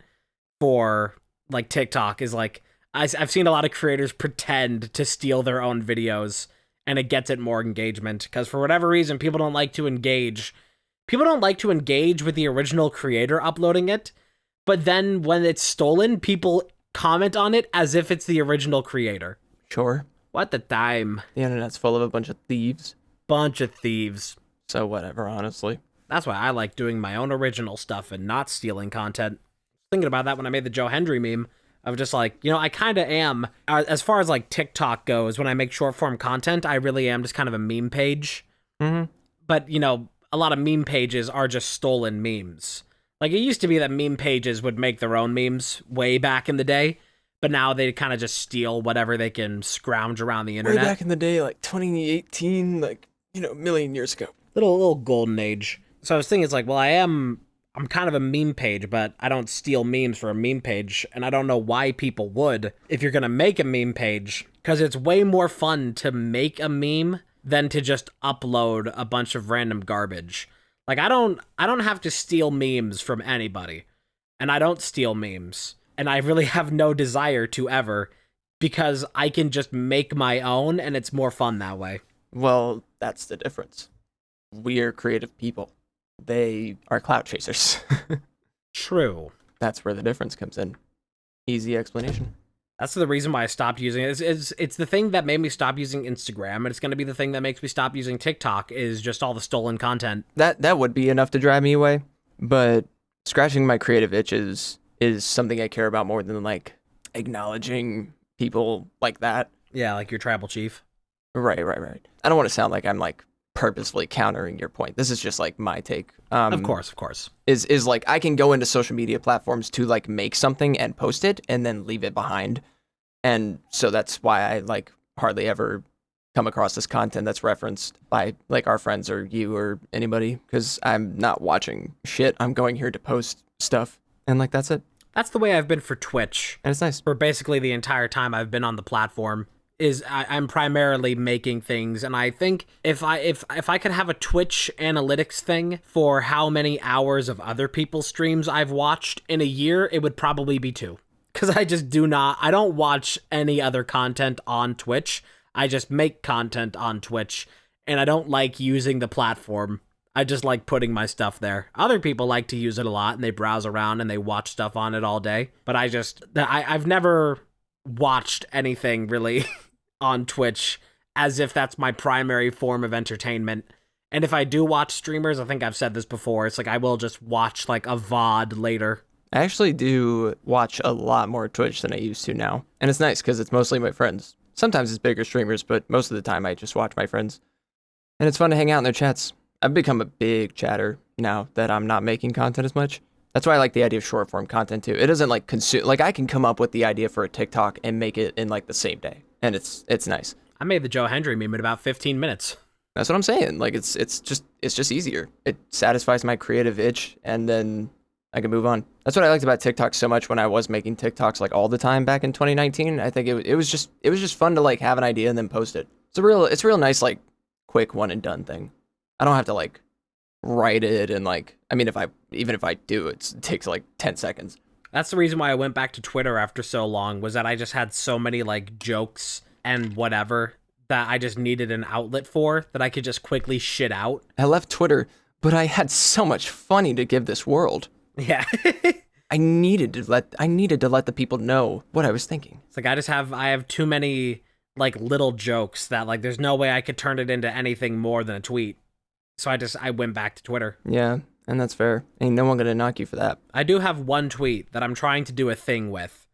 for, like, TikTok is, like, I've seen a lot of creators pretend to steal their own videos, and it gets it more engagement. Because for whatever reason, people don't like to engage. People don't like to engage with the original creator uploading it. But then when it's stolen, people comment on it as if it's the original creator. sure. What the time? The internet's full of a bunch of thieves. Bunch of thieves. So whatever, honestly. That's why I like doing my own original stuff and not stealing content. Thinking about that when I made the Joe Hendry meme of just like, I kind of am, as far as like TikTok goes, when I make short form content, I really am just kind of a meme page. Mm-hmm. But, a lot of meme pages are just stolen memes. Like, it used to be that meme pages would make their own memes way back in the day, but now they kind of just steal whatever they can scrounge around the internet. Way back in the day, like 2018, like, a million years ago. Little golden age. So I was thinking, it's like, well, I'm kind of a meme page, but I don't steal memes for a meme page, and I don't know why people would if you're gonna make a meme page, because it's way more fun to make a meme than to just upload a bunch of random garbage. Like, I don't have to steal memes from anybody, and I don't steal memes, and I really have no desire to ever, because I can just make my own, and it's more fun that way. Well, that's the difference. We're creative people. They are clout chasers. True. That's where the difference comes in. Easy explanation. That's the reason why I stopped using it. It's the thing that made me stop using Instagram, and it's going to be the thing that makes me stop using TikTok, is just all the stolen content. That would be enough to drive me away, but scratching my creative itches is something I care about more than like acknowledging people like that. Yeah, like your tribal chief. Right. I don't want to sound like I'm like purposefully countering your point. This is just like my take. Of course. Is like I can go into social media platforms to like make something and post it and then leave it behind. And so that's why I like hardly ever come across this content that's referenced by like our friends or you or anybody, because I'm not watching shit. I'm going here to post stuff, and like that's it. That's the way I've been for Twitch. And it's nice. For basically the entire time I've been on the platform, is I'm primarily making things, and I think if I could have a Twitch analytics thing for how many hours of other people's streams I've watched in a year, it would probably be 2. Because I don't watch any other content on Twitch. I just make content on Twitch, and I don't like using the platform. I just like putting my stuff there. Other people like to use it a lot, and they browse around and they watch stuff on it all day. But I've never watched anything really on Twitch as if that's my primary form of entertainment. And if I do watch streamers, I think I've said this before, it's like I will just watch like a VOD later. I actually do watch a lot more Twitch than I used to now. And it's nice because it's mostly my friends. Sometimes it's bigger streamers, but most of the time I just watch my friends. And it's fun to hang out in their chats. I've become a big chatter now that I'm not making content as much. That's why I like the idea of short form content too. It doesn't like consume, like I can come up with the idea for a TikTok and make it in like the same day. And it's nice. I made the Joe Hendry meme in about 15 minutes. That's what I'm saying. Like it's just easier. It satisfies my creative itch, and then I can move on. That's what I liked about TikTok so much when I was making TikToks like all the time back in 2019. I think it was just fun to like have an idea and then post it. It's a real nice like quick one and done thing. I don't have to like write it, and like I mean even if I do, it takes like 10 seconds. That's the reason why I went back to Twitter after so long, was that I just had so many like jokes and whatever that I just needed an outlet for, that I could just quickly shit out. I left Twitter, but I had so much funny to give this world. Yeah. I needed to let the people know what I was thinking. It's like I have too many like little jokes that like there's no way I could turn it into anything more than a tweet. So I went back to Twitter. Yeah, and that's fair. Ain't no one gonna knock you for that. I do have one tweet that I'm trying to do a thing with,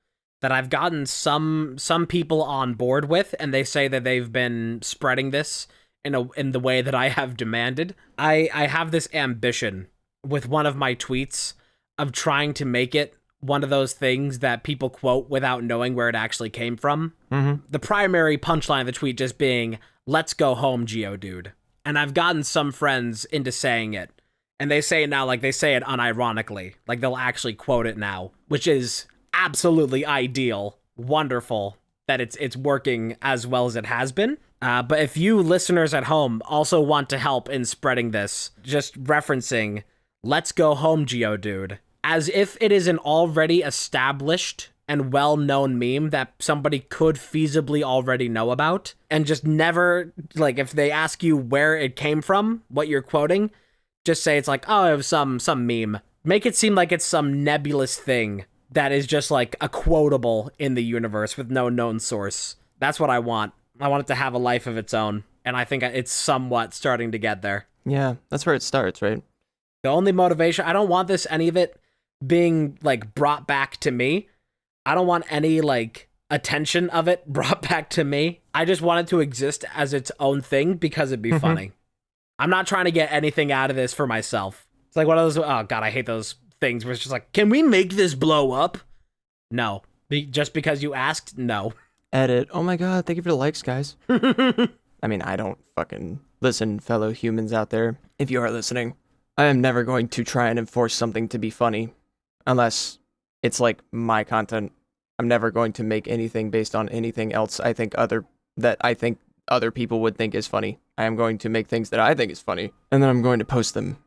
that I've gotten some people on board with, and they say that they've been spreading this in the way that I have demanded. I have this ambition with one of my tweets of trying to make it one of those things that people quote without knowing where it actually came from. Mm-hmm. The primary punchline of the tweet just being, "Let's go home, Geodude." And I've gotten some friends into saying it. And they say it now like they say it unironically. Like they'll actually quote it now, which is absolutely ideal. Wonderful that it's working as well as it has been. But if you listeners at home also want to help in spreading this, just referencing "Let's go home, Geodude," as if it is an already established and well-known meme that somebody could feasibly already know about, and just never, like, if they ask you where it came from, what you're quoting, just say it's like, oh, it was some meme. Make it seem like it's some nebulous thing that is just like a quotable in the universe with no known source. That's what I want. I want it to have a life of its own, and I think it's somewhat starting to get there. Yeah, that's where it starts, right? The only motivation, I don't want any of it being, like, brought back to me. I don't want any, like, attention of it brought back to me. I just want it to exist as its own thing because it'd be funny. I'm not trying to get anything out of this for myself. It's like one of those, oh god, I hate those things where it's just like, can we make this blow up? No. Just because you asked? No. Edit. Oh my god, thank you for the likes, guys. I mean, I don't fucking listen, fellow humans out there. If you are listening, I am never going to try and enforce something to be funny unless it's like my content. I'm never going to make anything based on anything else I think other people would think is funny. I am going to make things that I think is funny, and then I'm going to post them.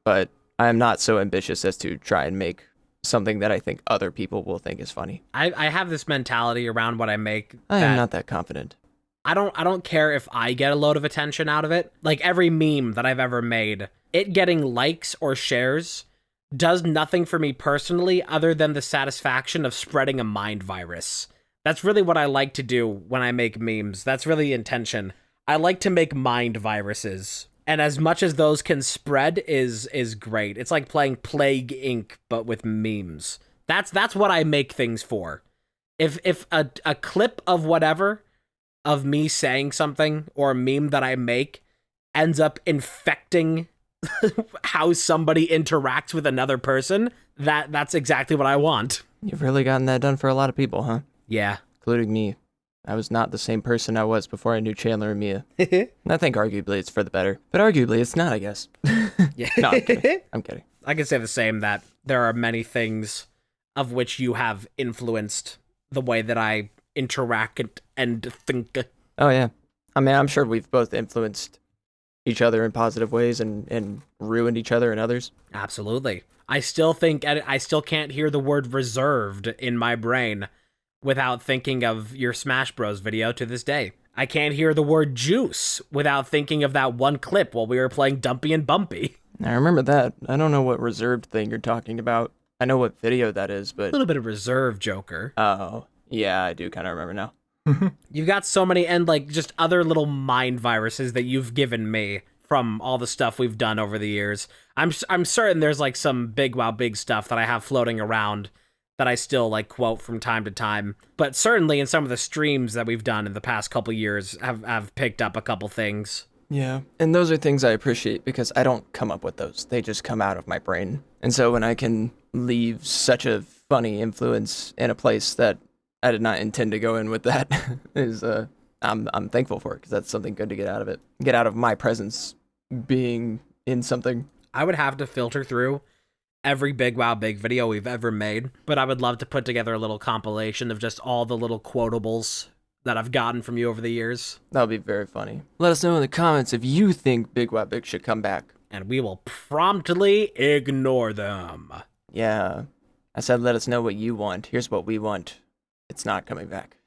But I am not so ambitious as to try and make something that I think other people will think is funny. I have this mentality around what I make. I am not that confident. I don't care if I get a load of attention out of it. Like every meme that I've ever made, it getting likes or shares does nothing for me personally other than the satisfaction of spreading a mind virus. That's really what I like to do when I make memes. That's really the intention. I like to make mind viruses. And as much as those can spread is great. It's like playing Plague Inc. but with memes. That's what I make things for. If a clip of whatever, of me saying something, or a meme that I make, ends up infecting how somebody interacts with another person, that's exactly what I want. You've really gotten that done for a lot of people, huh? Yeah. Including me. I was not the same person I was before I knew Chandler and Mia. And I think arguably it's for the better. But arguably it's not, I guess. Yeah. No, I'm kidding. I'm kidding. I can say the same, that there are many things of which you have influenced the way that I interact and think. Oh, yeah. I mean, I'm sure we've both influenced each other in positive ways and ruined each other and others. Absolutely. I still can't hear the word reserved in my brain without thinking of your Smash Bros video to this day. I can't hear the word juice without thinking of that one clip while we were playing Dumpy and Bumpy. I remember that. I don't know what reserved thing you're talking about. I know what video that is, but... A little bit of reserve, Joker. Oh, yeah, I do kind of remember now. You've got so many, and like just other little mind viruses that you've given me from all the stuff we've done over the years. I'm certain there's like some big stuff that I have floating around that I still like quote from time to time. But certainly in some of the streams that we've done in the past couple years have picked up a couple things. Yeah, and those are things I appreciate because I don't come up with those. They just come out of my brain. And so when I can leave such a funny influence in a place that I did not intend to go in with, that is I'm thankful for it because that's something good to get out of it. Get out of my presence being in something. I would have to filter through every Big video we've ever made, but I would love to put together a little compilation of just all the little quotables that I've gotten from you over the years. That would be very funny. Let us know in the comments if you think Big should come back. And we will promptly ignore them. Yeah. I said let us know what you want. Here's what we want. It's not coming back.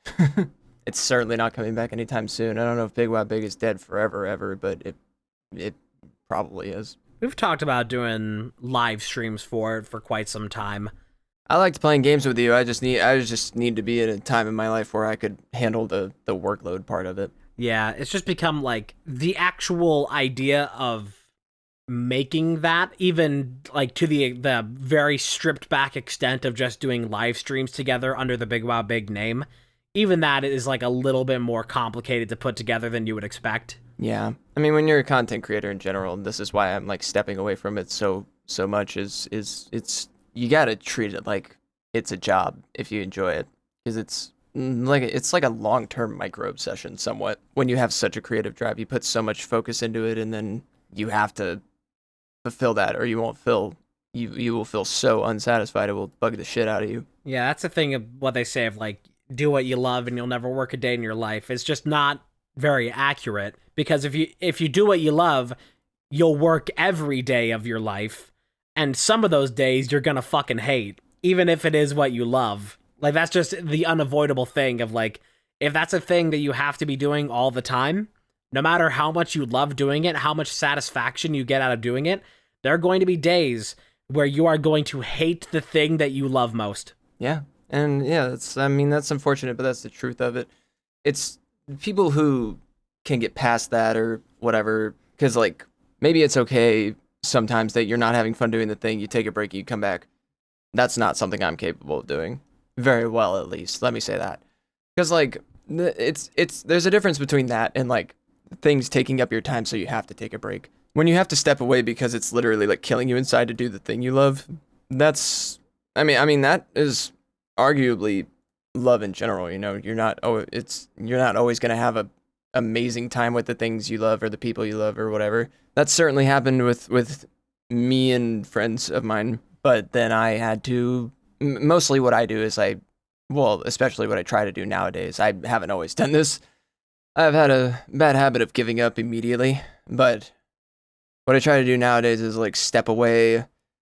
It's certainly not coming back anytime soon. I don't know if Big is dead forever, ever, but it probably is. We've talked about doing live streams for it for quite some time. I liked playing games with you. I just need to be in a time in my life where I could handle the workload part of it. Yeah, it's just become like the actual idea of making that, even like to the very stripped back extent of just doing live streams together under the Big name. Even that is like a little bit more complicated to put together than you would expect. Yeah. I mean, when you're a content creator in general, this is why I'm like stepping away from it so much is it's you got to treat it like it's a job if you enjoy it, because it's like a long-term micro obsession somewhat. When you have such a creative drive, you put so much focus into it, and then you have to fulfill that, or you will feel so unsatisfied, it will bug the shit out of you. Yeah, that's the thing of what they say of like, do what you love and you'll never work a day in your life. It's just not very accurate, because if you do what you love, you'll work every day of your life, and some of those days you're gonna fucking hate, even if it is what you love. Like, that's just the unavoidable thing of like, if that's a thing that you have to be doing all the time, no matter how much you love doing it, how much satisfaction you get out of doing it, there are going to be days where you are going to hate the thing that you love most. Yeah. And yeah, I mean, that's unfortunate, but that's the truth of it. It's people who can get past that or whatever, because like maybe it's okay sometimes that you're not having fun doing the thing, you take a break, you come back. That's not something I'm capable of doing very well, at least. Let me say that. Because like there's a difference between that and like things taking up your time so you have to take a break. When you have to step away because it's literally like killing you inside to do the thing you love, that's I mean that is arguably love in general. You know, you're not always going to have a amazing time with the things you love or the people you love or whatever. That's certainly happened with me and friends of mine, but then I had to mostly what I do is especially what I try to do nowadays. I haven't always done this. I've had a bad habit of giving up immediately, but what I try to do nowadays is like step away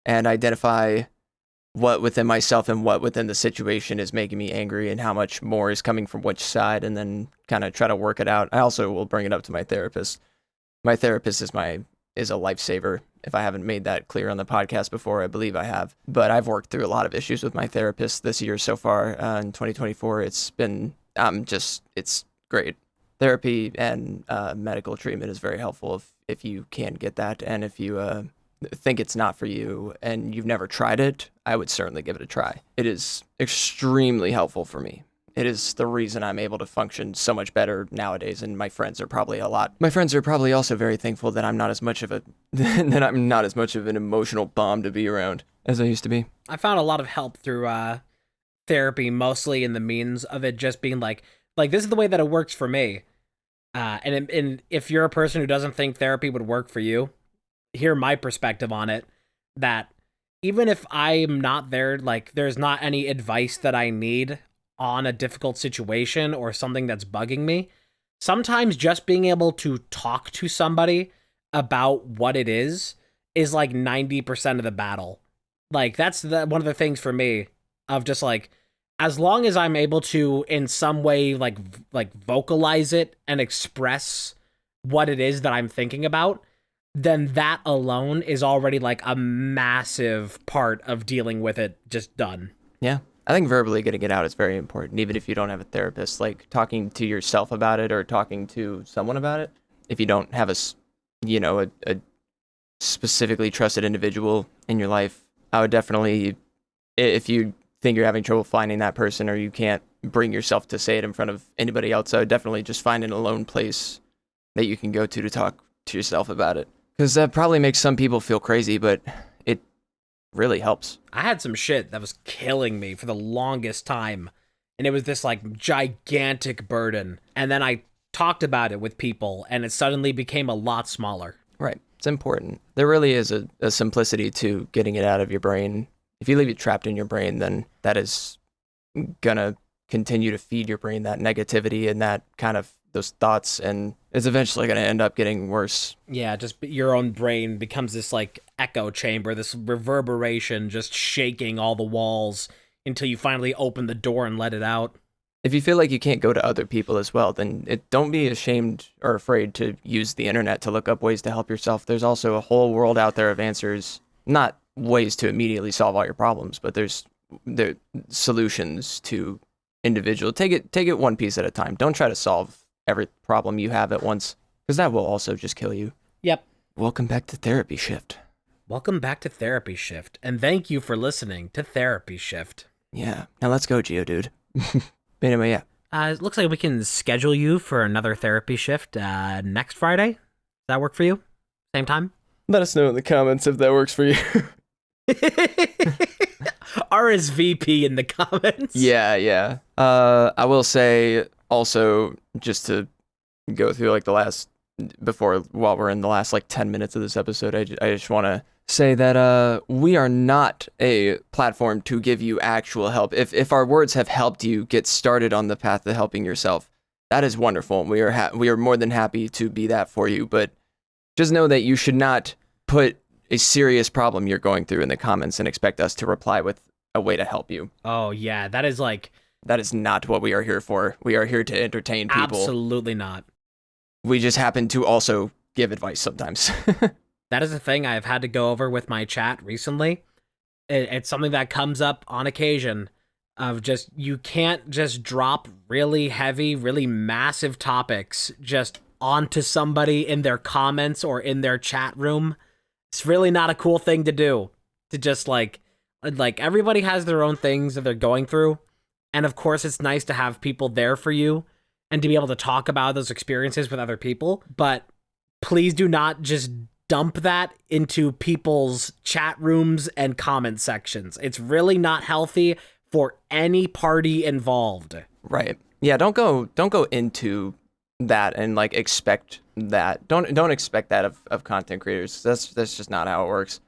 and identify what within myself and what within the situation is making me angry and how much more is coming from which side, and then kind of try to work it out. I also will bring it up to my therapist. My therapist is a lifesaver. If I haven't made that clear on the podcast before, I believe I have. But I've worked through a lot of issues with my therapist this year so far. In 2024, it's been it's great. Therapy and medical treatment is very helpful if you can get that, and if you think it's not for you and you've never tried it, I would certainly give it a try. It is extremely helpful for me. It is the reason I'm able to function so much better nowadays, and my friends are probably also very thankful that I'm not as much of an emotional bomb to be around as I used to be. I found a lot of help through therapy, mostly in the means of it just being like this is the way that it works for me. And if you're a person who doesn't think therapy would work for you, hear my perspective on it, that even if I'm not there, like there's not any advice that I need on a difficult situation or something that's bugging me, sometimes just being able to talk to somebody about what it is like 90% of the battle. Like that's one of the things for me of just like, as long as I'm able to in some way like vocalize it and express what it is that I'm thinking about, then that alone is already like a massive part of dealing with it just done. Yeah. I think verbally getting it out is very important, even if you don't have a therapist. Like talking to yourself about it or talking to someone about it. If you don't have a specifically trusted individual in your life, I would definitely, if you think you're having trouble finding that person or you can't bring yourself to say it in front of anybody else, I would definitely just find an alone place that you can go to talk to yourself about it. Because that probably makes some people feel crazy, but it really helps. I had some shit that was killing me for the longest time, and it was this like gigantic burden. And then I talked about it with people, and it suddenly became a lot smaller. Right. It's important. There really is a simplicity to getting it out of your brain. If you leave it trapped in your brain, then that is gonna continue to feed your brain that negativity and that kind of those thoughts, and it's eventually going to end up getting worse. Yeah, just your own brain becomes this like echo chamber, this reverberation just shaking all the walls until you finally open the door and let it out. If you feel like you can't go to other people as well, then don't be ashamed or afraid to use the internet to look up ways to help yourself. There's also a whole world out there of answers, not ways to immediately solve all your problems, but there's solutions to individual. Take it one piece at a time. Don't try to solve every problem you have at once, because that will also just kill you. Yep. Welcome back to Therapy Shift. Welcome back to Therapy Shift, and thank you for listening to Therapy Shift. Yeah. Now let's go, Geodude. Anyway, yeah. It looks like we can schedule you for another therapy shift next Friday. Does that work for you? Same time? Let us know in the comments if that works for you. RSVP in the comments. Yeah. I will say also, just to go through like while we're in the last like 10 minutes of this episode, I just want to say that we are not a platform to give you actual help. If our words have helped you get started on the path to helping yourself, that is wonderful. We are more than happy to be that for you, but just know that you should not put a serious problem you're going through in the comments and expect us to reply with a way to help you. Oh, yeah. That is not what we are here for. We are here to entertain people. Absolutely not. We just happen to also give advice sometimes. That is a thing I've had to go over with my chat recently. It's something that comes up on occasion of just, you can't just drop really heavy, really massive topics just onto somebody in their comments or in their chat room. It's really not a cool thing to do. To just like everybody has their own things that they're going through. And of course, it's nice to have people there for you and to be able to talk about those experiences with other people. But please do not just dump that into people's chat rooms and comment sections. It's really not healthy for any party involved. Right. Yeah, don't go into that and like expect that. Don't expect that of content creators. That's just not how it works.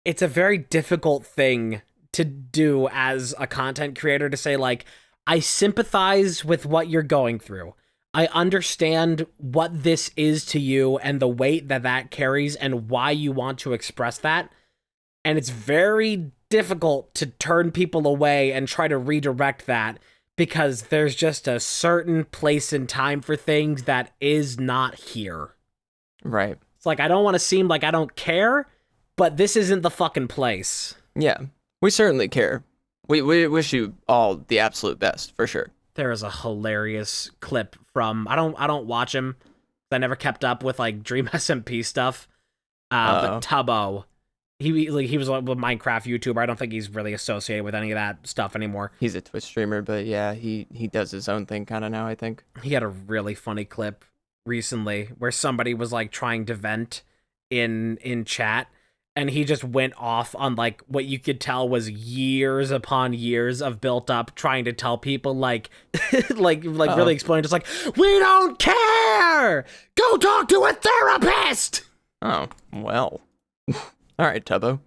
It's a very difficult thing to do as a content creator, to say like, I sympathize with what you're going through. I understand what this is to you and the weight that carries and why you want to express that. And it's very difficult to turn people away and try to redirect that, because there's just a certain place and time for things that is not here. Right. It's like, I don't want to seem like I don't care, but this isn't the fucking place. Yeah, we certainly care. We wish you all the absolute best, for sure. There is a hilarious clip from, I don't watch him. I never kept up with like Dream SMP stuff. But Tubbo, he was a Minecraft YouTuber. I don't think he's really associated with any of that stuff anymore. He's a Twitch streamer, but yeah, he does his own thing kind of now, I think. He had a really funny clip recently where somebody was like trying to vent in chat, and he just went off on like what you could tell was years upon years of built up, trying to tell people like really explain, just like, we don't care, go talk to a therapist. Oh, well. All right, Tubbo.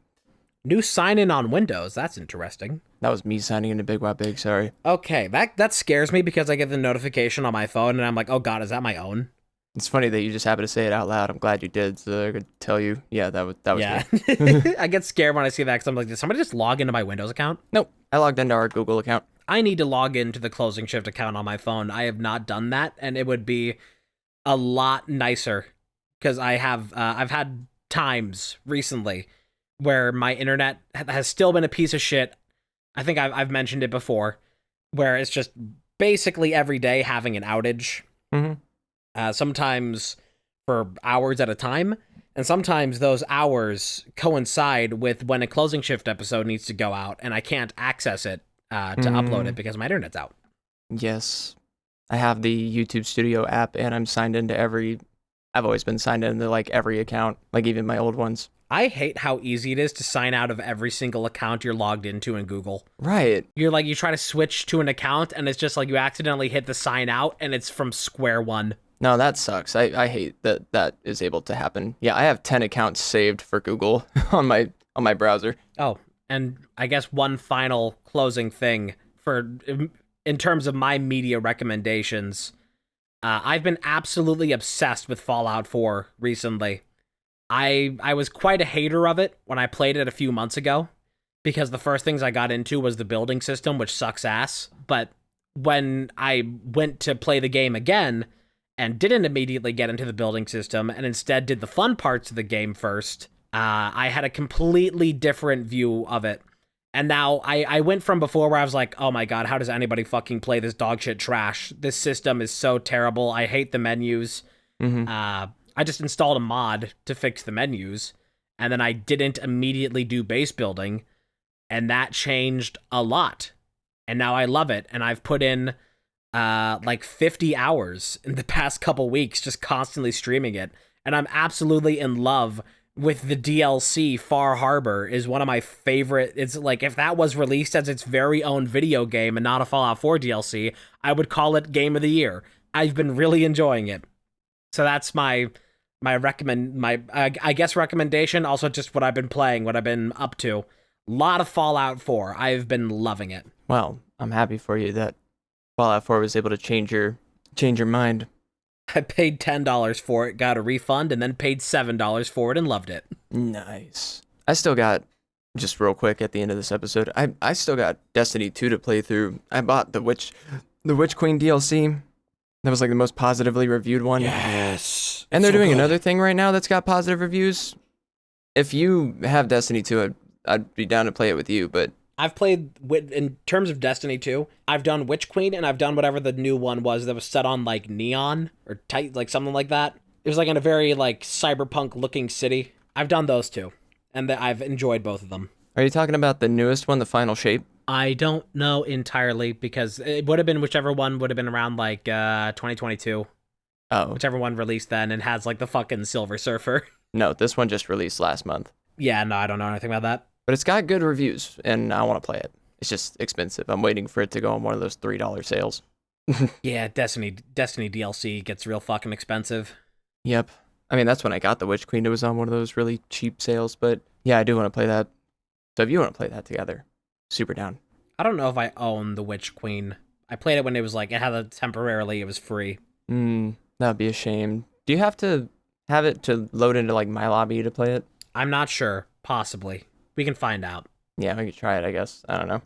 New sign-in on Windows. That's interesting. That was me signing into Big Wow Big, sorry. Okay, that scares me, because I get the notification on my phone and I'm like, oh god, is that my own? It's funny that you just happened to say it out loud. I'm glad you did, so I could tell you. Yeah, that was yeah. me. I get scared when I see that, because I'm like, did somebody just log into my Windows account? Nope, I logged into our Google account. I need to log into the Closing Shift account on my phone. I have not done that, and it would be a lot nicer, because I've had times recently where my internet has still been a piece of shit. I think I've mentioned it before, where it's just basically every day having an outage. Mm-hmm. Sometimes for hours at a time, and sometimes those hours coincide with when a Closing Shift episode needs to go out, and I can't access it to upload it because my internet's out. Yes. I have the YouTube Studio app, and I'm signed into I've always been signed into like every account, like even my old ones. I hate how easy it is to sign out of every single account you're logged into in Google. Right. You're like, you try to switch to an account, and it's just like you accidentally hit the sign out, and it's from square one. No, that sucks. I hate that is able to happen. Yeah, I have 10 accounts saved for Google on my browser. Oh, and I guess one final closing thing in terms of my media recommendations. I've been absolutely obsessed with Fallout 4 recently. I was quite a hater of it when I played it a few months ago, because the first things I got into was the building system, which sucks ass. But when I went to play the game again and didn't immediately get into the building system and instead did the fun parts of the game first, I had a completely different view of it. And now I went from before where I was like, oh my god, how does anybody fucking play this dogshit trash? This system is so terrible. I hate the menus. Mm-hmm. I just installed a mod to fix the menus, and then I didn't immediately do base building, and that changed a lot. And now I love it, and I've put in like 50 hours in the past couple weeks, just constantly streaming it. And I'm absolutely in love with the DLC. Far Harbor is one of my favorite. It's like, if that was released as its very own video game and not a Fallout 4 DLC, I would call it Game of the Year. I've been really enjoying it. So that's my I guess recommendation, also just what I've been playing, what I've been up to. A lot of Fallout 4. I've been loving it. Well, I'm happy for you that Fallout 4 was able to change your mind. I paid $10 for it, got a refund, and then paid $7 for it and loved it. Nice. I still got, just real quick at the end of this episode, I still got Destiny 2 to play through. I bought the Witch Queen DLC. That was like the most positively reviewed one. Yes. And they're So doing good. another thing right now that's got positive reviews. If you have Destiny 2, I'd be down to play it with you, but I've played, in terms of Destiny 2, I've done Witch Queen, and I've done whatever the new one was that was set on, like, neon, or tight, like, something like that. It was, like, in a very, like, cyberpunk-looking city. I've done those two, and I've enjoyed both of them. are you talking about the newest one, the Final Shape? I don't know entirely, because it would have been whichever one would have been around, like, 2022. Oh, Whichever one released then and has, like, the fucking Silver Surfer. no, this one just released last month. Yeah, no, I don't know anything about that. But it's got good reviews, and I want to play it. It's just expensive. I'm waiting for it to go on one of those $3 sales. Yeah, Destiny DLC gets real fucking expensive. Yep. I mean, that's when I got the Witch Queen. It was on one of those really cheap sales, but yeah, I do want to play that. So if you want to play that together, super down. I don't know if I own the Witch Queen. I played it when it was like, it had a temporarily, it was free. That'd be a shame. Do you have to have it to load into like my lobby to play it? I'm not sure. Possibly. We can find out. Yeah, we could try it, I guess. I don't know.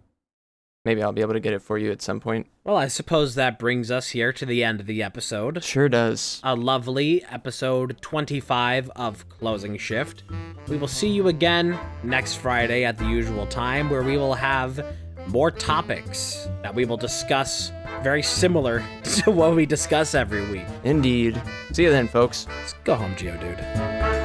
Maybe I'll be able to get it for you at some point. Well, I suppose that brings us here to the end of the episode. Sure does. A lovely episode 25 of Closing Shift. We will see you again next Friday at the usual time, where we will have more topics that we will discuss very similar to what we discuss every week. Indeed. See you then, folks. Let's go home, Geodude.